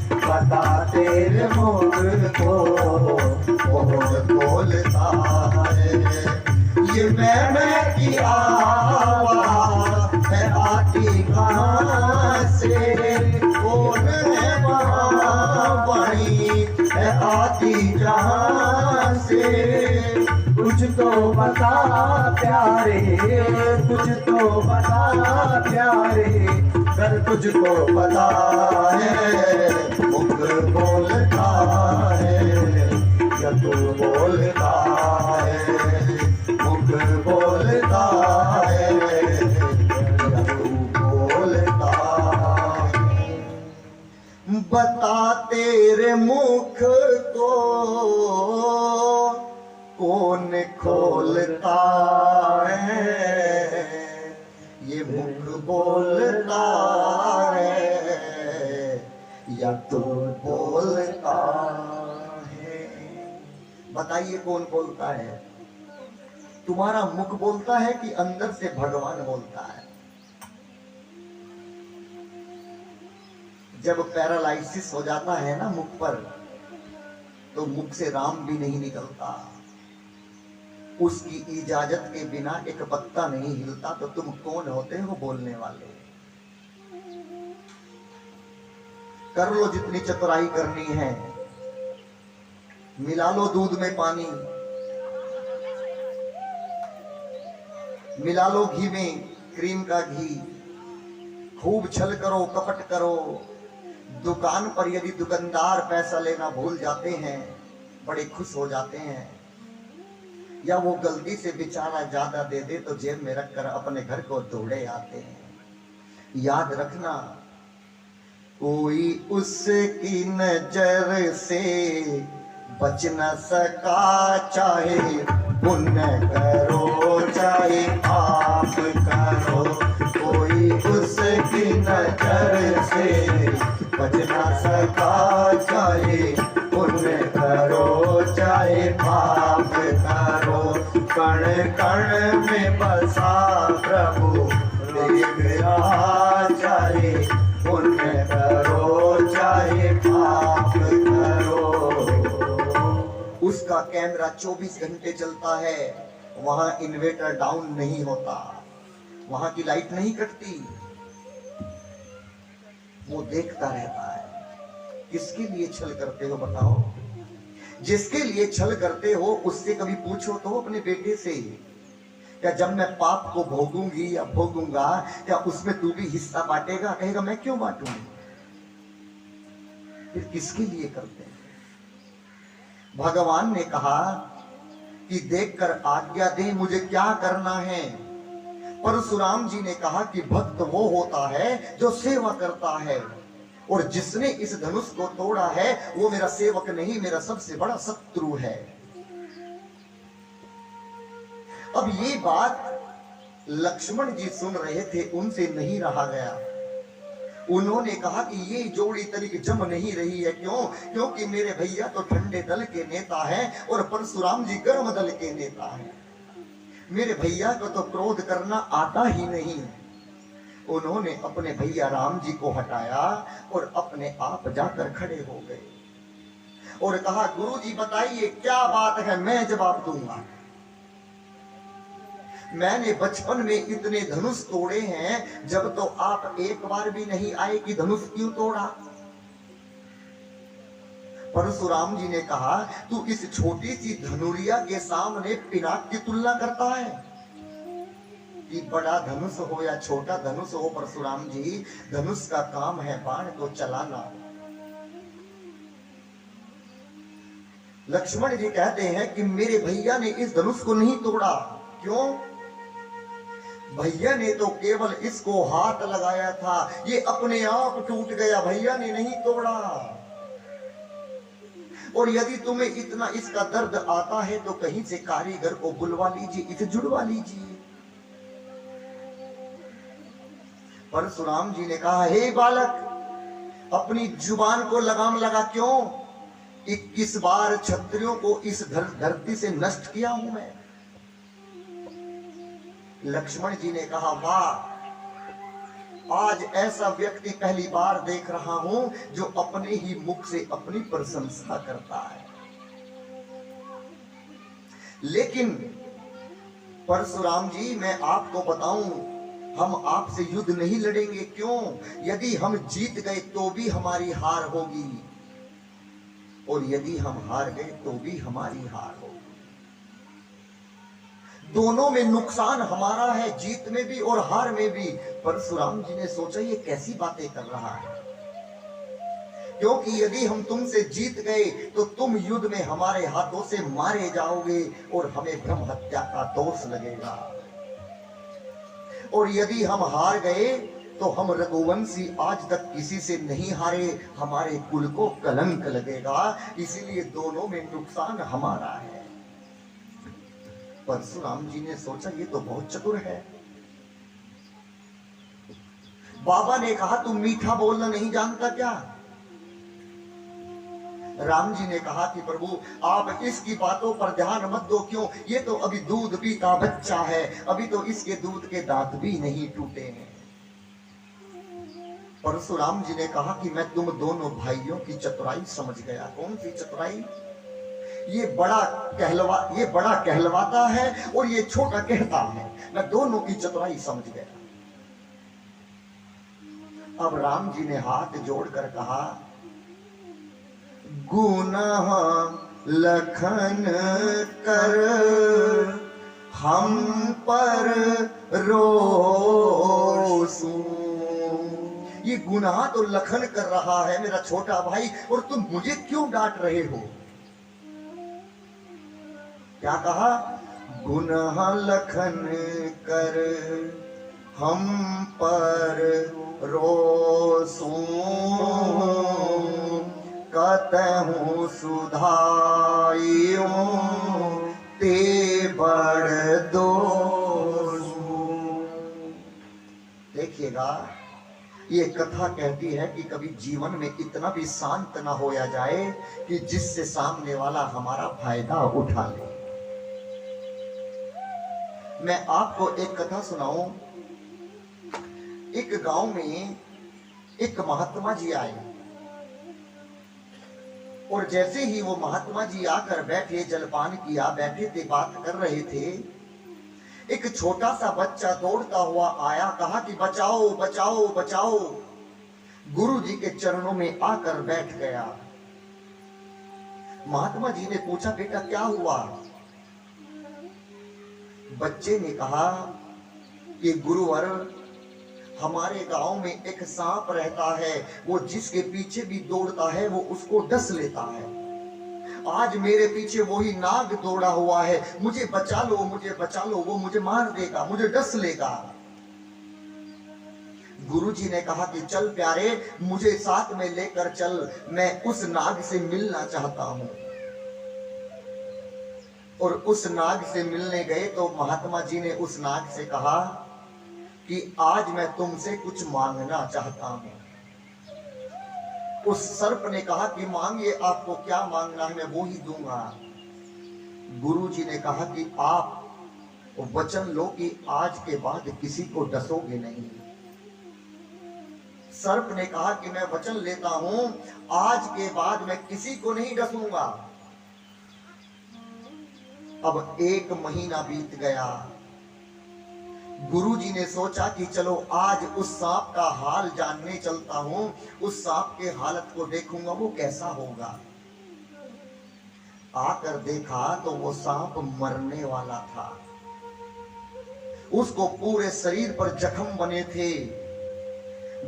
बता तेरे मुख को बोलता है। ये मैं की आवाज है आती कहाँ से, कौन है वहाँ वाणी है आती जहाँ से। कुछ तो बता प्यारे, कुछ तो बता प्यारे, कर तुझको पता है मुख बोलता है, या तू बोलता है, मुख बोलता है, या तू बोलता है। बता तेरे मुख को कौन खोलता है, ये मुख बोलता है, या तू बोलता है। बताइए कौन बोलता है? तुम्हारा मुख बोलता है कि अंदर से भगवान बोलता है? जब पैरालाइसिस हो जाता है ना मुख पर, तो मुख से राम भी नहीं निकलता, उसकी इजाजत के बिना एक पत्ता नहीं हिलता। तो तुम कौन होते हो बोलने वाले? कर लो जितनी चतुराई करनी है, मिला लो दूध में पानी, मिला लो घी में क्रीम का घी, खूब छल करो, कपट करो, दुकान पर यदि दुकानदार पैसा लेना भूल जाते हैं, बड़े खुश हो जाते हैं, या वो गलती से बेचारा ज्यादा दे दे तो जेब में रखकर अपने घर को दौड़े आते हैं। याद रखना, कोई उसकी नजर से बच न सका, चाहे पुण्य करो चाहे पाप करो, कोई उसकी नजर से बच न सका, चाहे पुण्य करो चाहे पाप करो, कण कण में बसा प्रभु देख रहा, चाहे पुण्य करो चाहे पाप करो। उसका कैमरा 24 घंटे चलता है, वहां इन्वर्टर डाउन नहीं होता, वहां की लाइट नहीं कटती, वो देखता रहता है। किसके लिए छल करते हो बताओ? जिसके लिए छल करते हो उससे कभी पूछो तो अपने बेटे से, क्या जब मैं पाप को भोगूंगी या भोगूंगा क्या उसमें तू भी हिस्सा बांटेगा? कहेगा मैं क्यों बांटूंगा। फिर किसके लिए करते हैं? भगवान ने कहा कि देखकर आज्ञा दे, मुझे क्या करना है। परशुराम जी ने कहा कि भक्त वो होता है जो सेवा करता है, और जिसने इस धनुष को तोड़ा है वो मेरा सेवक नहीं, मेरा सबसे बड़ा शत्रु है। अब ये बात लक्ष्मण जी सुन रहे थे, उनसे नहीं रहा गया। उन्होंने कहा कि ये जोड़ी तरीके जम नहीं रही है। क्यों? क्योंकि मेरे भैया तो ठंडे दल के नेता हैं और परशुराम जी गर्म दल के नेता हैं। मेरे भैया को तो क्रोध करना आता ही नहीं। उन्होंने अपने भैया राम जी को हटाया और अपने आप जाकर खड़े हो गए और कहा, गुरु जी बताइए क्या बात है, मैं जवाब दूंगा। मैंने बचपन में इतने धनुष तोड़े हैं, जब तो आप एक बार भी नहीं आए कि धनुष क्यों तोड़ा। परशुराम जी ने कहा, तू इस छोटी सी धनुरिया के सामने पिनाक की तुलना करता है कि बड़ा धनुष हो या छोटा धनुष हो। परशुराम जी, धनुष का काम है बाण को चलाना। लक्ष्मण जी कहते हैं कि मेरे भैया ने इस धनुष को नहीं तोड़ा। क्यों? भैया ने तो केवल इसको हाथ लगाया था, ये अपने आप टूट गया, भैया ने नहीं तोड़ा। और यदि तुम्हें इतना इसका दर्द आता है तो कहीं से कारीगर को बुलवा लीजिए, इसे जुड़वा लीजिए। परशुराम जी ने कहा, हे बालक, अपनी जुबान को लगाम लगा। क्यों? 21 बार क्षत्रियों को इस धरती से नष्ट किया हूं मैं। लक्ष्मण जी ने कहा, वाह, आज ऐसा व्यक्ति पहली बार देख रहा हूं जो अपने ही मुख से अपनी प्रशंसा करता है। लेकिन परशुराम जी, मैं आपको बताऊं, हम आपसे युद्ध नहीं लड़ेंगे। क्यों? यदि हम जीत गए तो भी हमारी हार होगी, और यदि हम हार गए तो भी हमारी हार होगी। दोनों में नुकसान हमारा है, जीत में भी और हार में भी। परशुराम जी ने सोचा, ये कैसी बातें कर रहा है, क्योंकि यदि हम तुमसे जीत गए तो तुम युद्ध में हमारे हाथों से मारे जाओगे और हमें ब्रह्म हत्या का दोष लगेगा, और यदि हम हार गए तो हम रघुवंशी आज तक किसी से नहीं हारे, हमारे कुल को कलंक लगेगा। इसीलिए दोनों में नुकसान हमारा है। परशुराम जी ने सोचा, ये तो बहुत चतुर है। बाबा ने कहा, तू मीठा बोलना नहीं जानता क्या? राम जी ने कहा कि प्रभु आप इसकी बातों पर ध्यान मत दो। क्यों? ये तो अभी दूध पीता बच्चा है, अभी तो इसके दूध के दांत भी नहीं टूटे हैं। परशुराम जी ने कहा कि मैं तुम दोनों भाइयों की चतुराई समझ गया। कौन सी चतुराई? ये बड़ा कहलवाता है और ये छोटा कहता है, मैं दोनों की चतुराई समझ गया। अब राम जी ने हाथ जोड़कर कहा, गुनाह लखन कर हम पर रोसू, ये गुनाह तो लखन कर रहा है मेरा छोटा भाई, और तुम मुझे क्यों डांट रहे हो? क्या कहा? गुनाह लखन कर हम पर रोसूं, कतहूँ सुधाइयों ते बड़ दोषूं। देखिएगा, ये कथा कहती है कि कभी जीवन में इतना भी शांत ना होया जाए कि जिससे सामने वाला हमारा फायदा उठा ले। मैं आपको एक कथा सुनाऊं। एक गांव में एक महात्मा जी आए, और जैसे ही वो महात्मा जी आकर बैठे, जलपान किया, बैठे थे, बात कर रहे थे, एक छोटा सा बच्चा दौड़ता हुआ आया, कहा कि बचाओ बचाओ बचाओ। गुरु जी के चरणों में आकर बैठ गया। महात्मा जी ने पूछा, बेटा क्या हुआ? बच्चे ने कहा कि गुरुवर, हमारे गांव में एक सांप रहता है, वो जिसके पीछे भी दौड़ता है वो उसको डस लेता है। आज मेरे पीछे वही नाग दौड़ा हुआ है, मुझे बचा लो, मुझे बचा लो, वो मुझे मार देगा, मुझे डस लेगा। गुरुजी ने कहा कि चल प्यारे, मुझे साथ में लेकर चल, मैं उस नाग से मिलना चाहता हूं। और उस नाग से मिलने गए तो महात्मा जी ने उस नाग से कहा कि आज मैं तुमसे कुछ मांगना चाहता हूं। उस सर्प ने कहा कि मांगिए, आपको क्या मांगना है, मैं वो ही दूंगा। गुरुजी ने कहा कि आप वचन लो कि आज के बाद किसी को डसोगे नहीं। सर्प ने कहा कि मैं वचन लेता हूं, आज के बाद मैं किसी को नहीं डसूंगा। अब 1 महीना बीत गया। गुरुजी ने सोचा कि चलो आज उस सांप का हाल जानने चलता हूं, उस सांप के हालत को देखूंगा वो कैसा होगा। आकर देखा तो वो सांप मरने वाला था, उसको पूरे शरीर पर जख्म बने थे।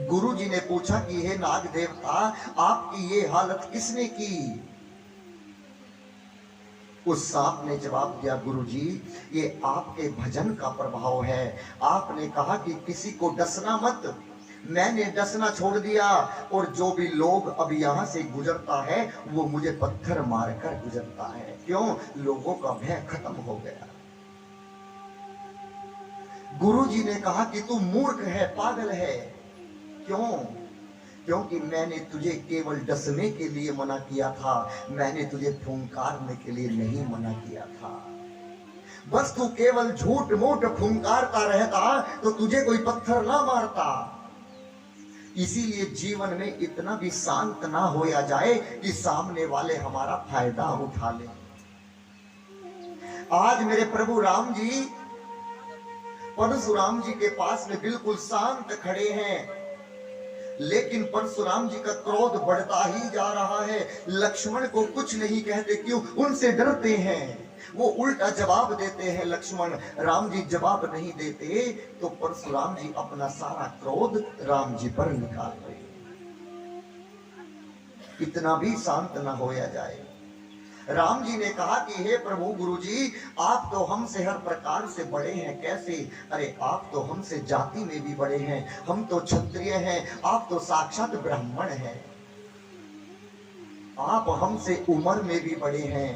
गुरुजी ने पूछा कि हे नाग देवता, आपकी ये हालत किसने की? उस सांप ने जवाब दिया, गुरुजी ये आपके भजन का प्रभाव है। आपने कहा कि किसी को डसना मत, मैंने डसना छोड़ दिया, और जो भी लोग अब यहाँ से गुजरता है वो मुझे पत्थर मारकर गुजरता है। क्यों? लोगों का भय खत्म हो गया। गुरुजी ने कहा कि तू मूर्ख है, पागल है। क्यों? क्योंकि मैंने तुझे केवल डसने के लिए मना किया था, मैंने तुझे फुंकारने के लिए नहीं मना किया था। बस तू केवल झूठ मूठ फुंकारता रहता तो तुझे कोई पत्थर ना मारता। इसीलिए जीवन में इतना भी शांत ना होया जाए कि सामने वाले हमारा फायदा उठा ले। आज मेरे प्रभु राम जी परशुराम जी के पास में बिल्कुल शांत खड़े हैं, लेकिन परशुराम जी का क्रोध बढ़ता ही जा रहा है। लक्ष्मण को कुछ नहीं कहते, क्यों? उनसे डरते हैं, वो उल्टा जवाब देते हैं। लक्ष्मण, राम जी जवाब नहीं देते तो परशुराम जी अपना सारा क्रोध राम जी पर निकाल रहे। इतना भी शांत ना होया जाए। राम जी ने कहा कि हे प्रभु गुरुजी, आप तो हमसे हर प्रकार से बड़े हैं। कैसे? अरे आप तो हमसे जाति में भी बड़े हैं, हम तो क्षत्रिय हैं, आप तो साक्षात ब्राह्मण हैं। आप हमसे उम्र में भी बड़े हैं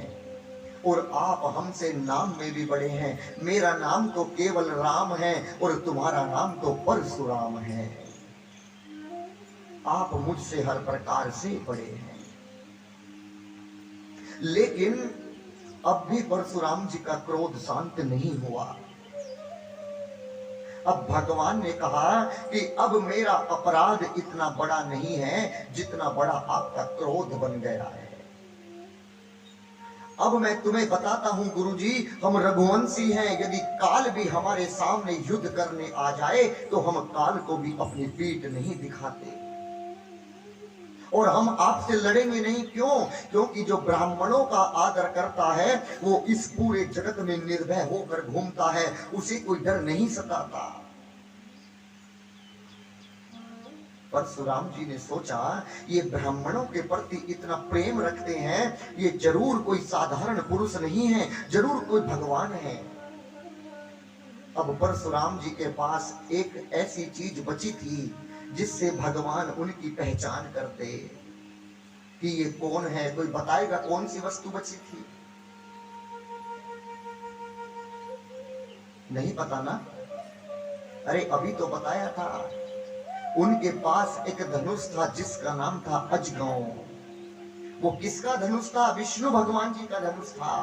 और आप हमसे नाम में भी बड़े हैं। मेरा नाम तो केवल राम है और तुम्हारा नाम तो परशुराम है। आप मुझसे हर प्रकार से बड़े हैं। लेकिन अब भी परशुराम जी का क्रोध शांत नहीं हुआ। अब भगवान ने कहा कि अब मेरा अपराध इतना बड़ा नहीं है जितना बड़ा आपका क्रोध बन गया है। अब मैं तुम्हें बताता हूं गुरुजी, हम रघुवंशी हैं। यदि काल भी हमारे सामने युद्ध करने आ जाए तो हम काल को भी अपनी पीठ नहीं दिखाते, और हम आपसे लड़ेंगे नहीं। क्यों? क्योंकि जो ब्राह्मणों का आदर करता है वो इस पूरे जगत में निर्भय होकर घूमता है, उसे कोई डर नहीं सताता। परशुराम जी ने सोचा ये ब्राह्मणों के प्रति इतना प्रेम रखते हैं, ये जरूर कोई साधारण पुरुष नहीं है, जरूर कोई भगवान है। अब परशुराम जी के पास एक ऐसी चीज बची थी जिससे भगवान उनकी पहचान करते कि ये कौन है। कोई बताएगा कौन सी वस्तु बची थी? नहीं पता ना? अरे अभी तो बताया था, उनके पास एक धनुष था जिसका नाम था अजगौ। वो किसका धनुष था? विष्णु भगवान जी का धनुष था।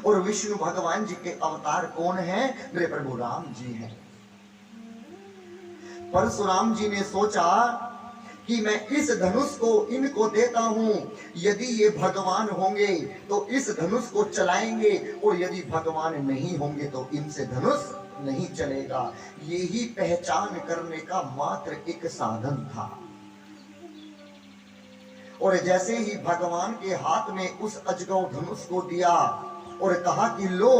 और विष्णु भगवान जी के अवतार कौन है? मेरे प्रभु राम जी हैं। परशुराम जी ने सोचा कि मैं इस धनुष को इनको देता हूं, यदि ये भगवान होंगे तो इस धनुष को चलाएंगे, और यदि भगवान नहीं होंगे तो इनसे धनुष नहीं चलेगा। यही पहचान करने का मात्र एक साधन था। और जैसे ही भगवान के हाथ में उस अजगौ धनुष को दिया और कहा कि लो,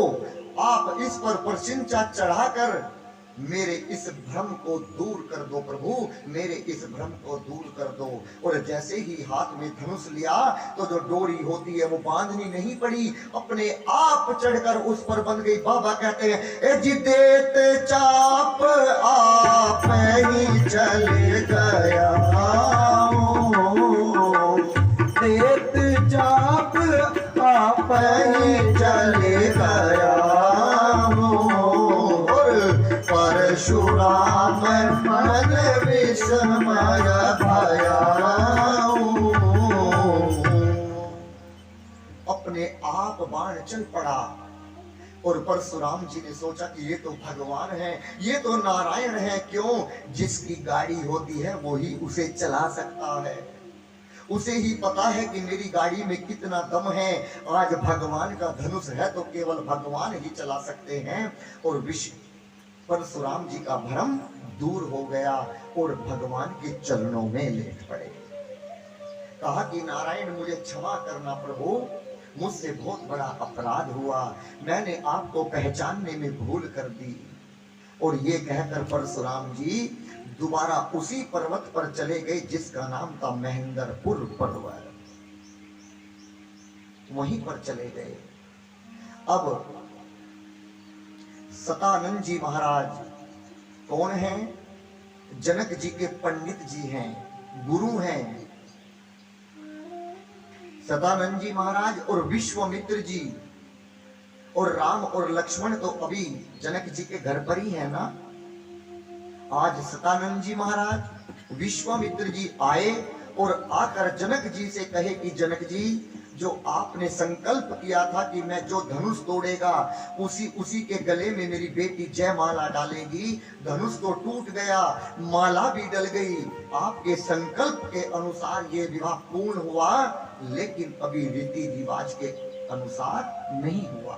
आप इस पर प्रशिंचा चढ़ाकर मेरे इस भ्रम को दूर कर दो प्रभु, मेरे इस भ्रम को दूर कर दो। और जैसे ही हाथ में धनुष लिया तो जो डोरी होती है वो बांधनी नहीं पड़ी, अपने आप चढ़कर उस पर बंध गई। बाबा कहते हैं ए जी देत चाप आप ही चले गया, देत चाप आप ही चले गया, परशुराम मन विस्मय भया। अपने आप बाण चल पड़ा और परशुराम जी ने सोचा कि ये तो भगवान है, ये तो नारायण है। क्यों? जिसकी गाड़ी होती है वो ही उसे चला सकता है, उसे ही पता है कि मेरी गाड़ी में कितना दम है। आज भगवान का धनुष है तो केवल भगवान ही चला सकते हैं। और विश्व परशुराम जी का भ्रम दूर हो गया और भगवान के चरणों में लेट पड़े। कहा कि नारायण मुझे क्षमा करना प्रभु, मुझसे बहुत बड़ा अपराध हुआ, मैंने आपको पहचानने में भूल कर दी। और ये कहकर परशुराम जी दोबारा उसी पर्वत पर चले गए जिसका नाम था महेंद्रपुर पर्वत, वहीं पर चले गए। अब सतानंद जी महाराज कौन हैं? जनक जी के पंडित जी हैं, गुरु हैं। सतानंद जी महाराज और विश्वामित्र जी और राम और लक्ष्मण तो अभी जनक जी के घर पर ही है ना। आज सतानंद जी महाराज विश्वामित्र जी आए और आकर जनक जी से कहे कि जनक जी, जो आपने संकल्प किया था कि मैं जो धनुष तोड़ेगा उसी के गले में मेरी बेटी जयमाला डालेगी, धनुष तो टूट गया, माला भी डल गई। आपके संकल्प के अनुसार ये विवाह पूर्ण हुआ, लेकिन अभी रीति रिवाज के अनुसार नहीं हुआ।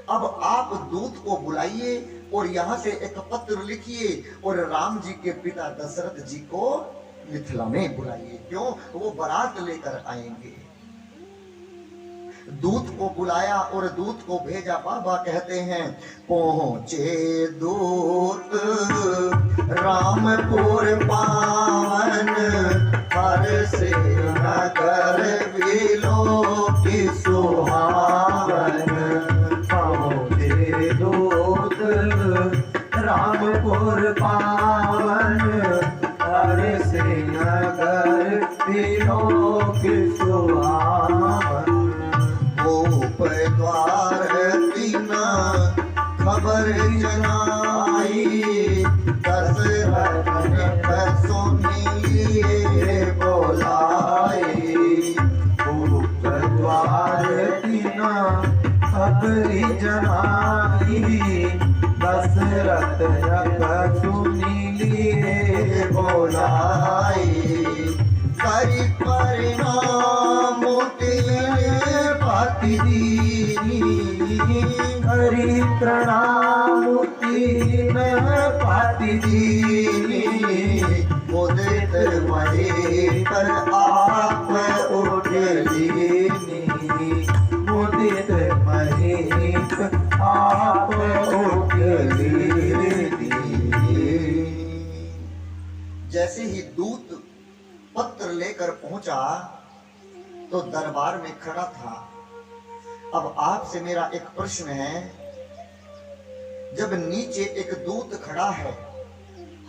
अब आप दूत को बुलाइए और यहाँ से एक पत्र लिखिए और राम जी के पिता दशरथ जी को मिथिला में बुलाइए। क्यों? वो बारात लेकर आएंगे। दूत को बुलाया और दूत को भेजा। बाबा कहते हैं पहुंचे दूत रामपुर पावन, हर से नगर विलो की सुहावन। पहुंचे दूत रामपुर पावन, हर से नगर विलो की सुहावन। द्वार तीना खबर जनाई, दशरथ ने सुनिए बोलाई। द्वार तीना खबर जनाई, दशरथ ने सुनिए बोलाई। करी परिणाम हरि प्रणाम तीन पाति दीनी। उदित मही पर आप उठलीनी, उदित मही आप उठलीनी। जैसे ही दूत पत्र लेकर पहुंचा तो दरबार में खड़ा था। अब आपसे मेरा एक प्रश्न है, जब नीचे एक दूत खड़ा है,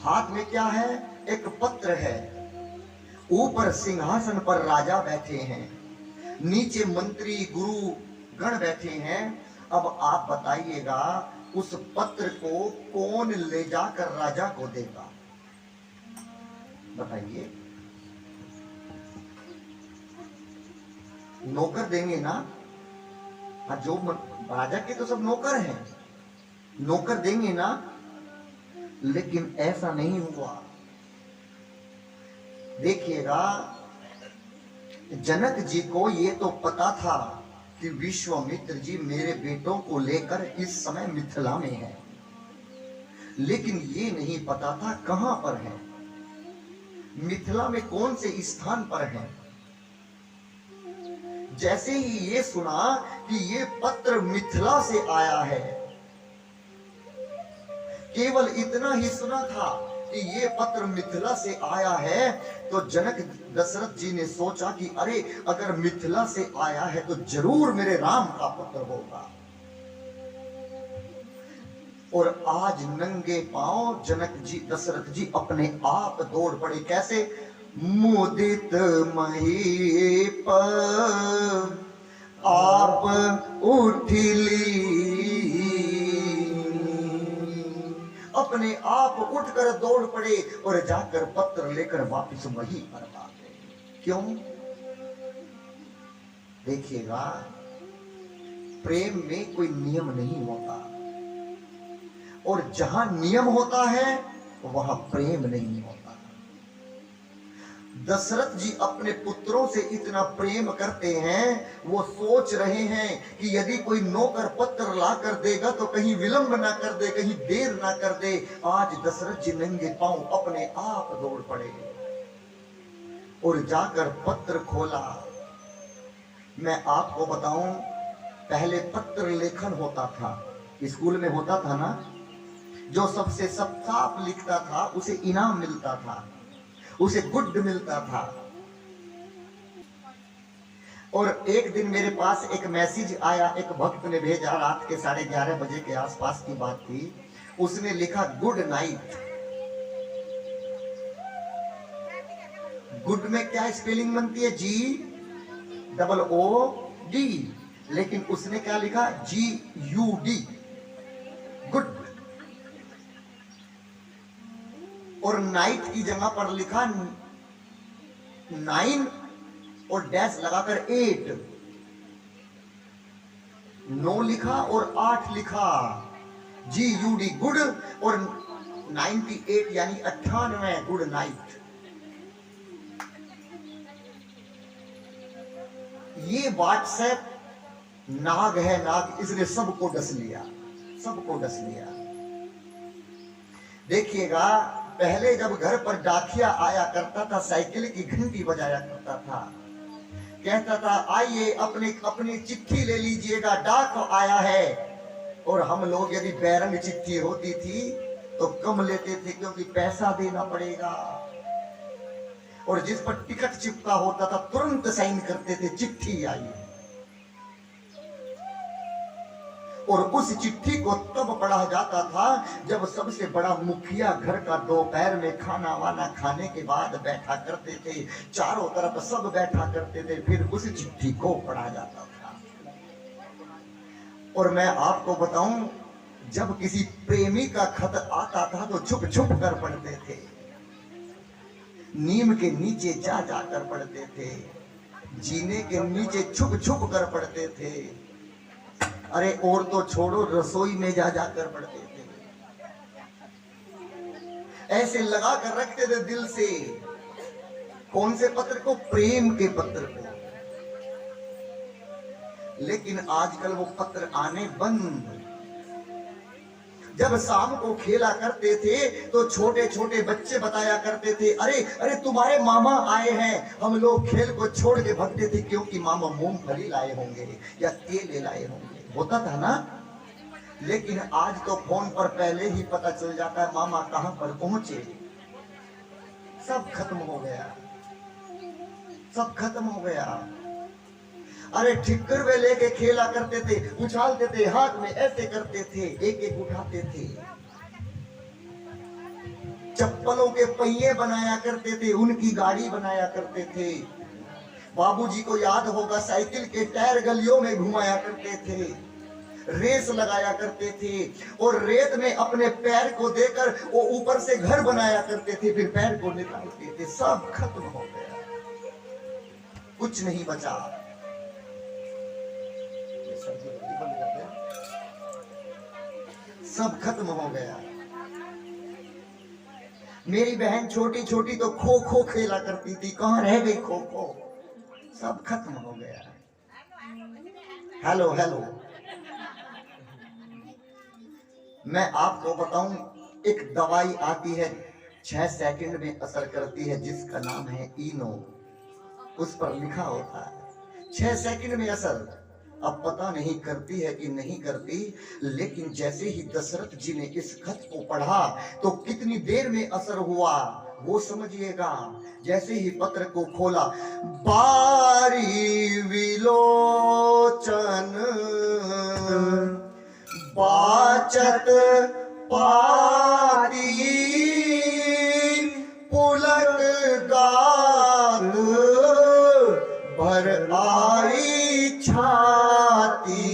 हाथ में क्या है? एक पत्र है। ऊपर सिंहासन पर राजा बैठे हैं, नीचे मंत्री गुरु गण बैठे हैं। अब आप बताइएगा उस पत्र को कौन ले जाकर राजा को देगा? बताइए। नौकर देंगे ना? हाँ, जो राजा के तो सब नौकर हैं, नौकर देंगे ना। लेकिन ऐसा नहीं हुआ। देखिएगा, जनक जी को ये तो पता था कि विश्वामित्र जी मेरे बेटों को लेकर इस समय मिथिला में है, लेकिन ये नहीं पता था कहां पर है, मिथिला में कौन से स्थान पर है। जैसे ही ये सुना कि ये पत्र मिथिला से आया है, केवल इतना ही सुना था कि ये पत्र मिथिला से आया है, तो जनक दशरथ जी ने सोचा कि अरे अगर मिथिला से आया है तो जरूर मेरे राम का पत्र होगा। और आज नंगे पांव जनक जी दशरथ जी अपने आप दौड़ पड़े। कैसे? मुदित महीप आप उठिली, अपने आप उठकर दौड़ पड़े और जाकर पत्र लेकर वापस वहीं पर आ गए। क्यों? देखिएगा, प्रेम में कोई नियम नहीं होता, और जहां नियम होता है वहां प्रेम नहीं होता। दशरथ जी अपने पुत्रों से इतना प्रेम करते हैं, वो सोच रहे हैं कि यदि कोई नौकर पत्र ला कर देगा तो कहीं विलंब ना कर दे, कहीं देर ना कर दे। आज दशरथ जी नंगे पांव अपने आप दौड़ पड़े और जाकर पत्र खोला। मैं आपको बताऊं, पहले पत्र लेखन होता था, स्कूल में होता था ना, जो सबसे सब साफ लिखता था उसे इनाम मिलता था, उसे गुड मिलता था। और एक दिन मेरे पास एक मैसेज आया, एक भक्त ने भेजा, रात के 11:30 बजे के आसपास की बात थी। उसने लिखा गुड नाइट। गुड में क्या स्पेलिंग बनती है? GOOD, लेकिन उसने क्या लिखा? GUD, good. और नाइट की जगह पर लिखा 9 और डैश लगाकर 8, 9 लिखा और 8 लिखा, GUD, गुड। और 98 यानी 98, गुड नाइट। ये व्हाट्सएप नाग है, नाग, इसने सबको डस लिया, सबको डस लिया। देखिएगा, पहले जब घर पर डाकिया आया करता था, साइकिल की घंटी बजाया करता था, कहता था आइए अपनी चिट्ठी ले लीजिएगा, डाक आया है। और हम लोग यदि बैरंग चिट्ठी होती थी तो कम लेते थे, क्योंकि पैसा देना पड़ेगा। और जिस पर टिकट चिपका होता था तुरंत साइन करते थे, चिट्ठी आई। और उस चिट्ठी को तब पढ़ा जाता था जब सबसे बड़ा मुखिया घर का दोपहर में खाना वाना खाने के बाद बैठा करते थे, चारों तरफ सब बैठा करते थे, फिर उस चिट्ठी को पढ़ा जाता था। और मैं आपको बताऊं, जब किसी प्रेमी का खत आता था तो छुप छुप कर पढ़ते थे, नीम के नीचे जा जाकर पढ़ते थे, जीने के नीचे छुप छुप कर पढ़ते थे। अरे और तो छोड़ो, रसोई में जा जाकर पढ़ते थे, ऐसे लगा कर रखते थे दिल से। कौन से पत्र को? प्रेम के पत्र को। लेकिन आजकल वो पत्र आने बंद। जब शाम को खेला करते थे तो छोटे छोटे बच्चे बताया करते थे, अरे अरे तुम्हारे मामा आए हैं। हम लोग खेल को छोड़ के भागते थे, क्योंकि मामा मूंगफली लाए होंगे या केले लाए होंगे, होता था ना। लेकिन आज तो फोन पर पहले ही पता चल जाता है मामा कहां पर पहुंचे। सब खत्म हो गया, सब खत्म हो गया। अरे ठिक्कर वे लेके खेला करते थे, उछालते थे, हाथ में ऐसे करते थे, एक एक उठाते थे। चप्पलों के पहिए बनाया करते थे, उनकी गाड़ी बनाया करते थे। बाबूजी को याद होगा, साइकिल के टायर गलियों में घुमाया करते थे, रेस लगाया करते थे, और रेत में अपने पैर को देकर वो ऊपर से घर बनाया करते थे, फिर पैर को निकालते थे। सब खत्म हो गया, कुछ नहीं बचा। सब खत्म हो गया। मेरी बहन छोटी छोटी तो खो खो खेला करती थी, कहां रह गई खो खो? सब खत्म हो गया। हेलो हेलो, मैं आपको बताऊं, एक दवाई आती है 6 सेकंड में असर करती है, जिसका नाम है इनो। उस पर लिखा होता है 6 सेकंड में असर। अब पता नहीं करती है कि नहीं करती, लेकिन जैसे ही दशरथ जी ने इस खत को पढ़ा तो कितनी देर में असर हुआ वो समझिएगा। जैसे ही पत्र को खोला, बारी विलोचन बाचत पाती पुलक गात भर आई छाती।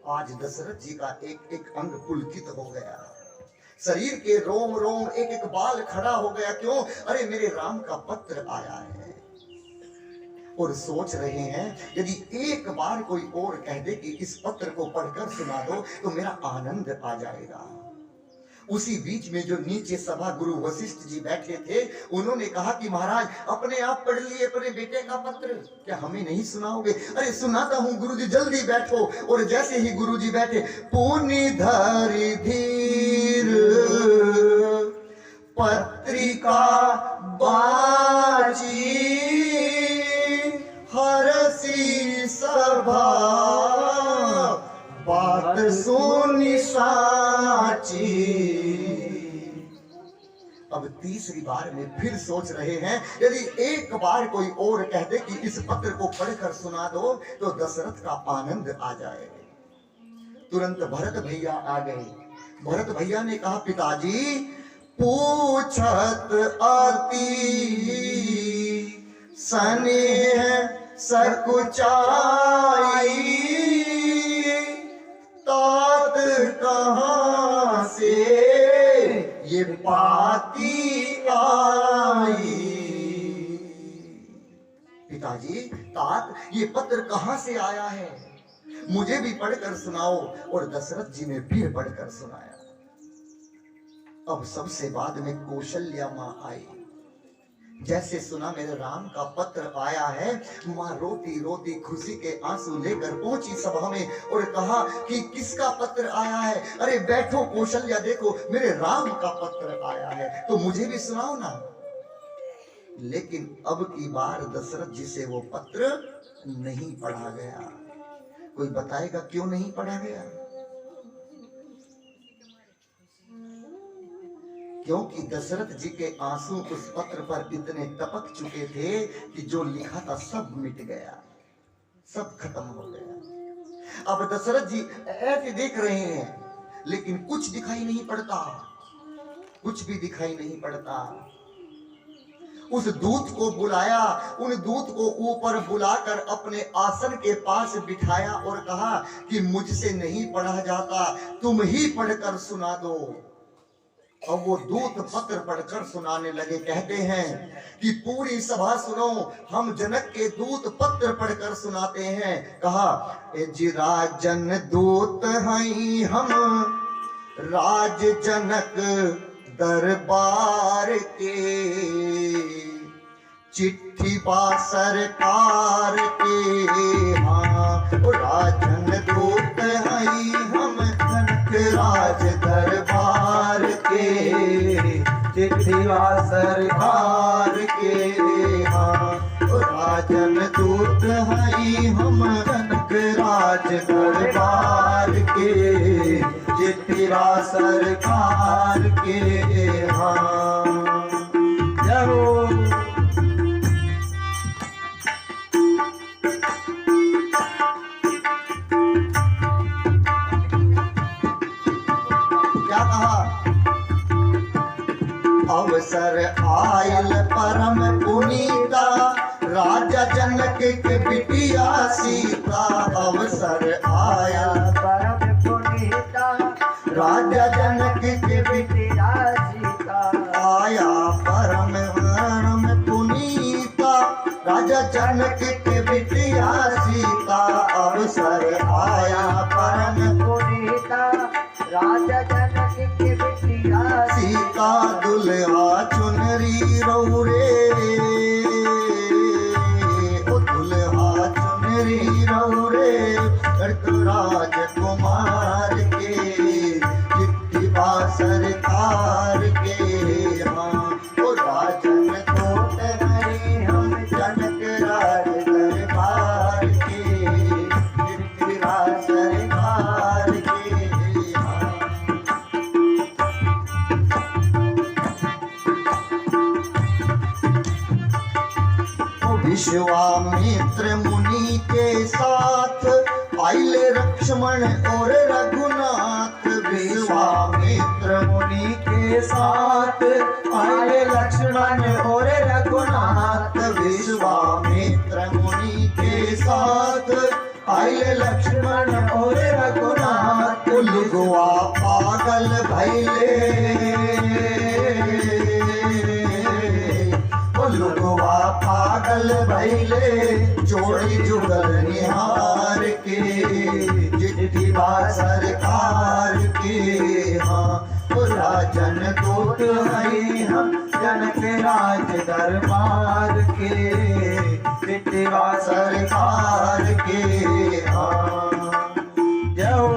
आज दशरथ जी का एक एक अंग पुलकित हो गया, शरीर के रोम रोम एक एक बाल खड़ा हो गया। क्यों? अरे मेरे राम का पत्र आया है। और सोच रहे हैं, यदि एक बार कोई और कह दे कि इस पत्र को पढ़कर सुना दो तो मेरा आनंद आ जाएगा। उसी बीच में जो नीचे सभा गुरु वशिष्ठ जी बैठे थे, उन्होंने कहा कि महाराज अपने आप पढ़ लिए अपने बेटे का पत्र, क्या हमें नहीं सुनाओगे? अरे सुनाता हूं गुरुजी, जल्दी बैठो। और जैसे ही गुरुजी बैठे, पुनि धरि धीर पत्रिका बाजी हरसी सभा बात सुनी साची। अब तीसरी बार में फिर सोच रहे हैं, यदि एक बार कोई और कह दे कि इस पत्र को पढ़कर सुना दो तो दशरथ का आनंद आ जाए। तुरंत भरत भैया आ गए। भरत भैया ने कहा, पिताजी पूछत आती स्नेह सकुचाई तात कहां से ये पाती आई। पिताजी तात ये पत्र कहां से आया है, मुझे भी पढ़कर सुनाओ। और दशरथ जी ने फिर पढ़कर सुनाया। अब सबसे बाद में कौशल्या मां आई। जैसे सुना मेरे राम का पत्र आया है, मां रोती रोती खुशी के आंसू लेकर पहुंची सभा में और कहा कि किसका पत्र आया है? अरे बैठो कौशल्या, देखो मेरे राम का पत्र आया है, तो मुझे भी सुनाओ ना। लेकिन अब की बार दशरथ जी से वो पत्र नहीं पढ़ा गया। कोई बताएगा क्यों नहीं पढ़ा गया? क्योंकि दशरथ जी के आंसू उस पत्र पर इतने टपक चुके थे कि जो लिखा था सब मिट गया, सब खत्म हो गया। अब दशरथ जी ऐसे देख रहे हैं, लेकिन कुछ दिखाई नहीं पड़ता, कुछ भी दिखाई नहीं पड़ता। उस दूत को बुलाया, उन दूत को ऊपर बुलाकर अपने आसन के पास बिठाया और कहा कि मुझसे नहीं पढ़ा जाता, तुम ही पढ़कर सुना दो। अब वो दूत पत्र पढ़कर सुनाने लगे। कहते हैं कि पूरी सभा सुनो, हम जनक के दूत पत्र पढ़कर सुनाते हैं। कहा, जी राजन दूत हैं हम राज जनक दरबार के, चिट्ठी बा सरकार के। हाँ राजन दूत हैं हम जनक राज दरबार के, चिट्ठी बा सरकार के। हाँ राजन दूत हैं हम जनक राज दरबार के, चिट्ठी बा सरकार के। हाँ अवसर आयल परम पुनीता, राजा जनक के बिटिया सीता। अवसर आया परम पुनीता, राजा जनक के बिटिया सीता। आया परम पुनीता, राजा जनक के बिटिया सीता। अवसर आया परम पुनीता, राजा जनक के बिटिया सीता। दुल्हा चुनरी रौरे, ओ दुल्हा चुनरी रौरे, राजकुमार के चिट्ठी बा सरकार के। हाँ ओ राजन कोट हरि हम जनक राज दरबार के, चिट्ठी बा सरकार के। हाँ विश्वामित्र मुनि के साथ आइले लक्ष्मण और रघुनाथ। विश्वामित्र मुनि के साथ आए लक्ष्मण और रघुनाथ। विश्वामित्र मुनि के साथ आइले लक्ष्मण और रघुनाथ। लुगवा पागल भैले, लुगवा पागल भैले, जोड़ी जुगल निहार के, चिट्ठी बा सरकार के। हाँ ओ राजन दूत हई हम जनक राज दरबार के, चिट्ठी बा सरकार के। हाँ जाओ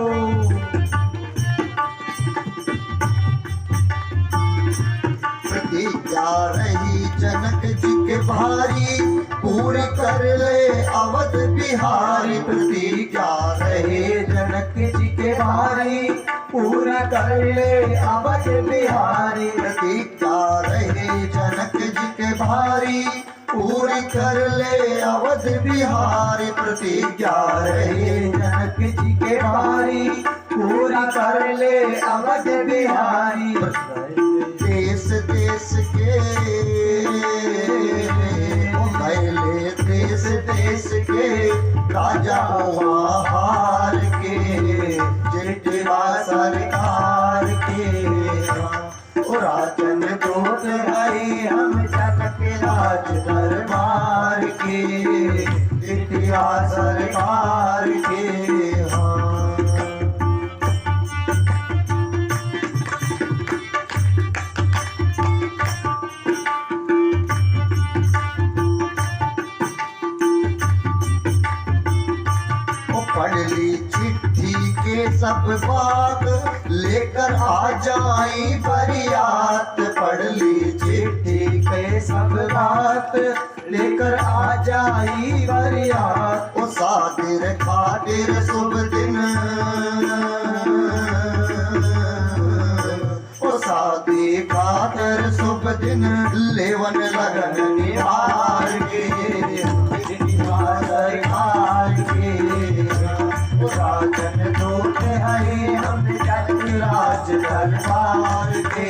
प्रतिज्ञा रही जनक जी के भारी, पूरी कर ले अवध बिहारी। प्रतिज्ञा रहे जनक जी के भारी, पूरा कर ले अवध बिहारी। प्रतिज्ञा रहे जनक जी के भारी, पूरी कर ले अवध बिहारी। प्रतिज्ञा रहे जनक जी के भारी, पूरा कर ले अवध बिहारी। देश देश के पहले देश देश के राजा हार के, चिट्ठी बा सरकार के। ओ राजन दूत हई हम जनक राज दरबार के, चिट्ठी बा सरकार के। हाँ पढ़ ली चिट्ठी के सब बात, लेकर आ जाई बरियात। पढ़ ली चिट्ठी के सब बात, लेकर आ जाई बरियात। ओ सादिर खातिर शुभ दिन, ओ शादी खातिर शुभ दिन, लेवन लगन निहार के, सरकार के। ओ राजन दूत हई हम जनक राज दरबार के,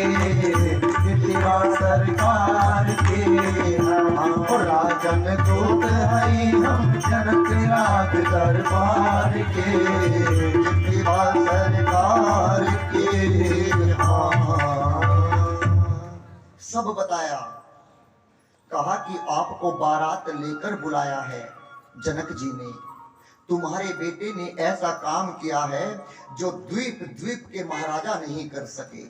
चिट्ठी बा सरकार के। ओ राजन दूत हई हम जनक राज दरबार के, चिट्ठी बा सरकार के। सब बताया, कहा कि आपको बारात लेकर बुलाया है जनक जी ने। तुम्हारे बेटे ने ऐसा काम किया है जो द्वीप द्वीप के महाराजा नहीं कर सके।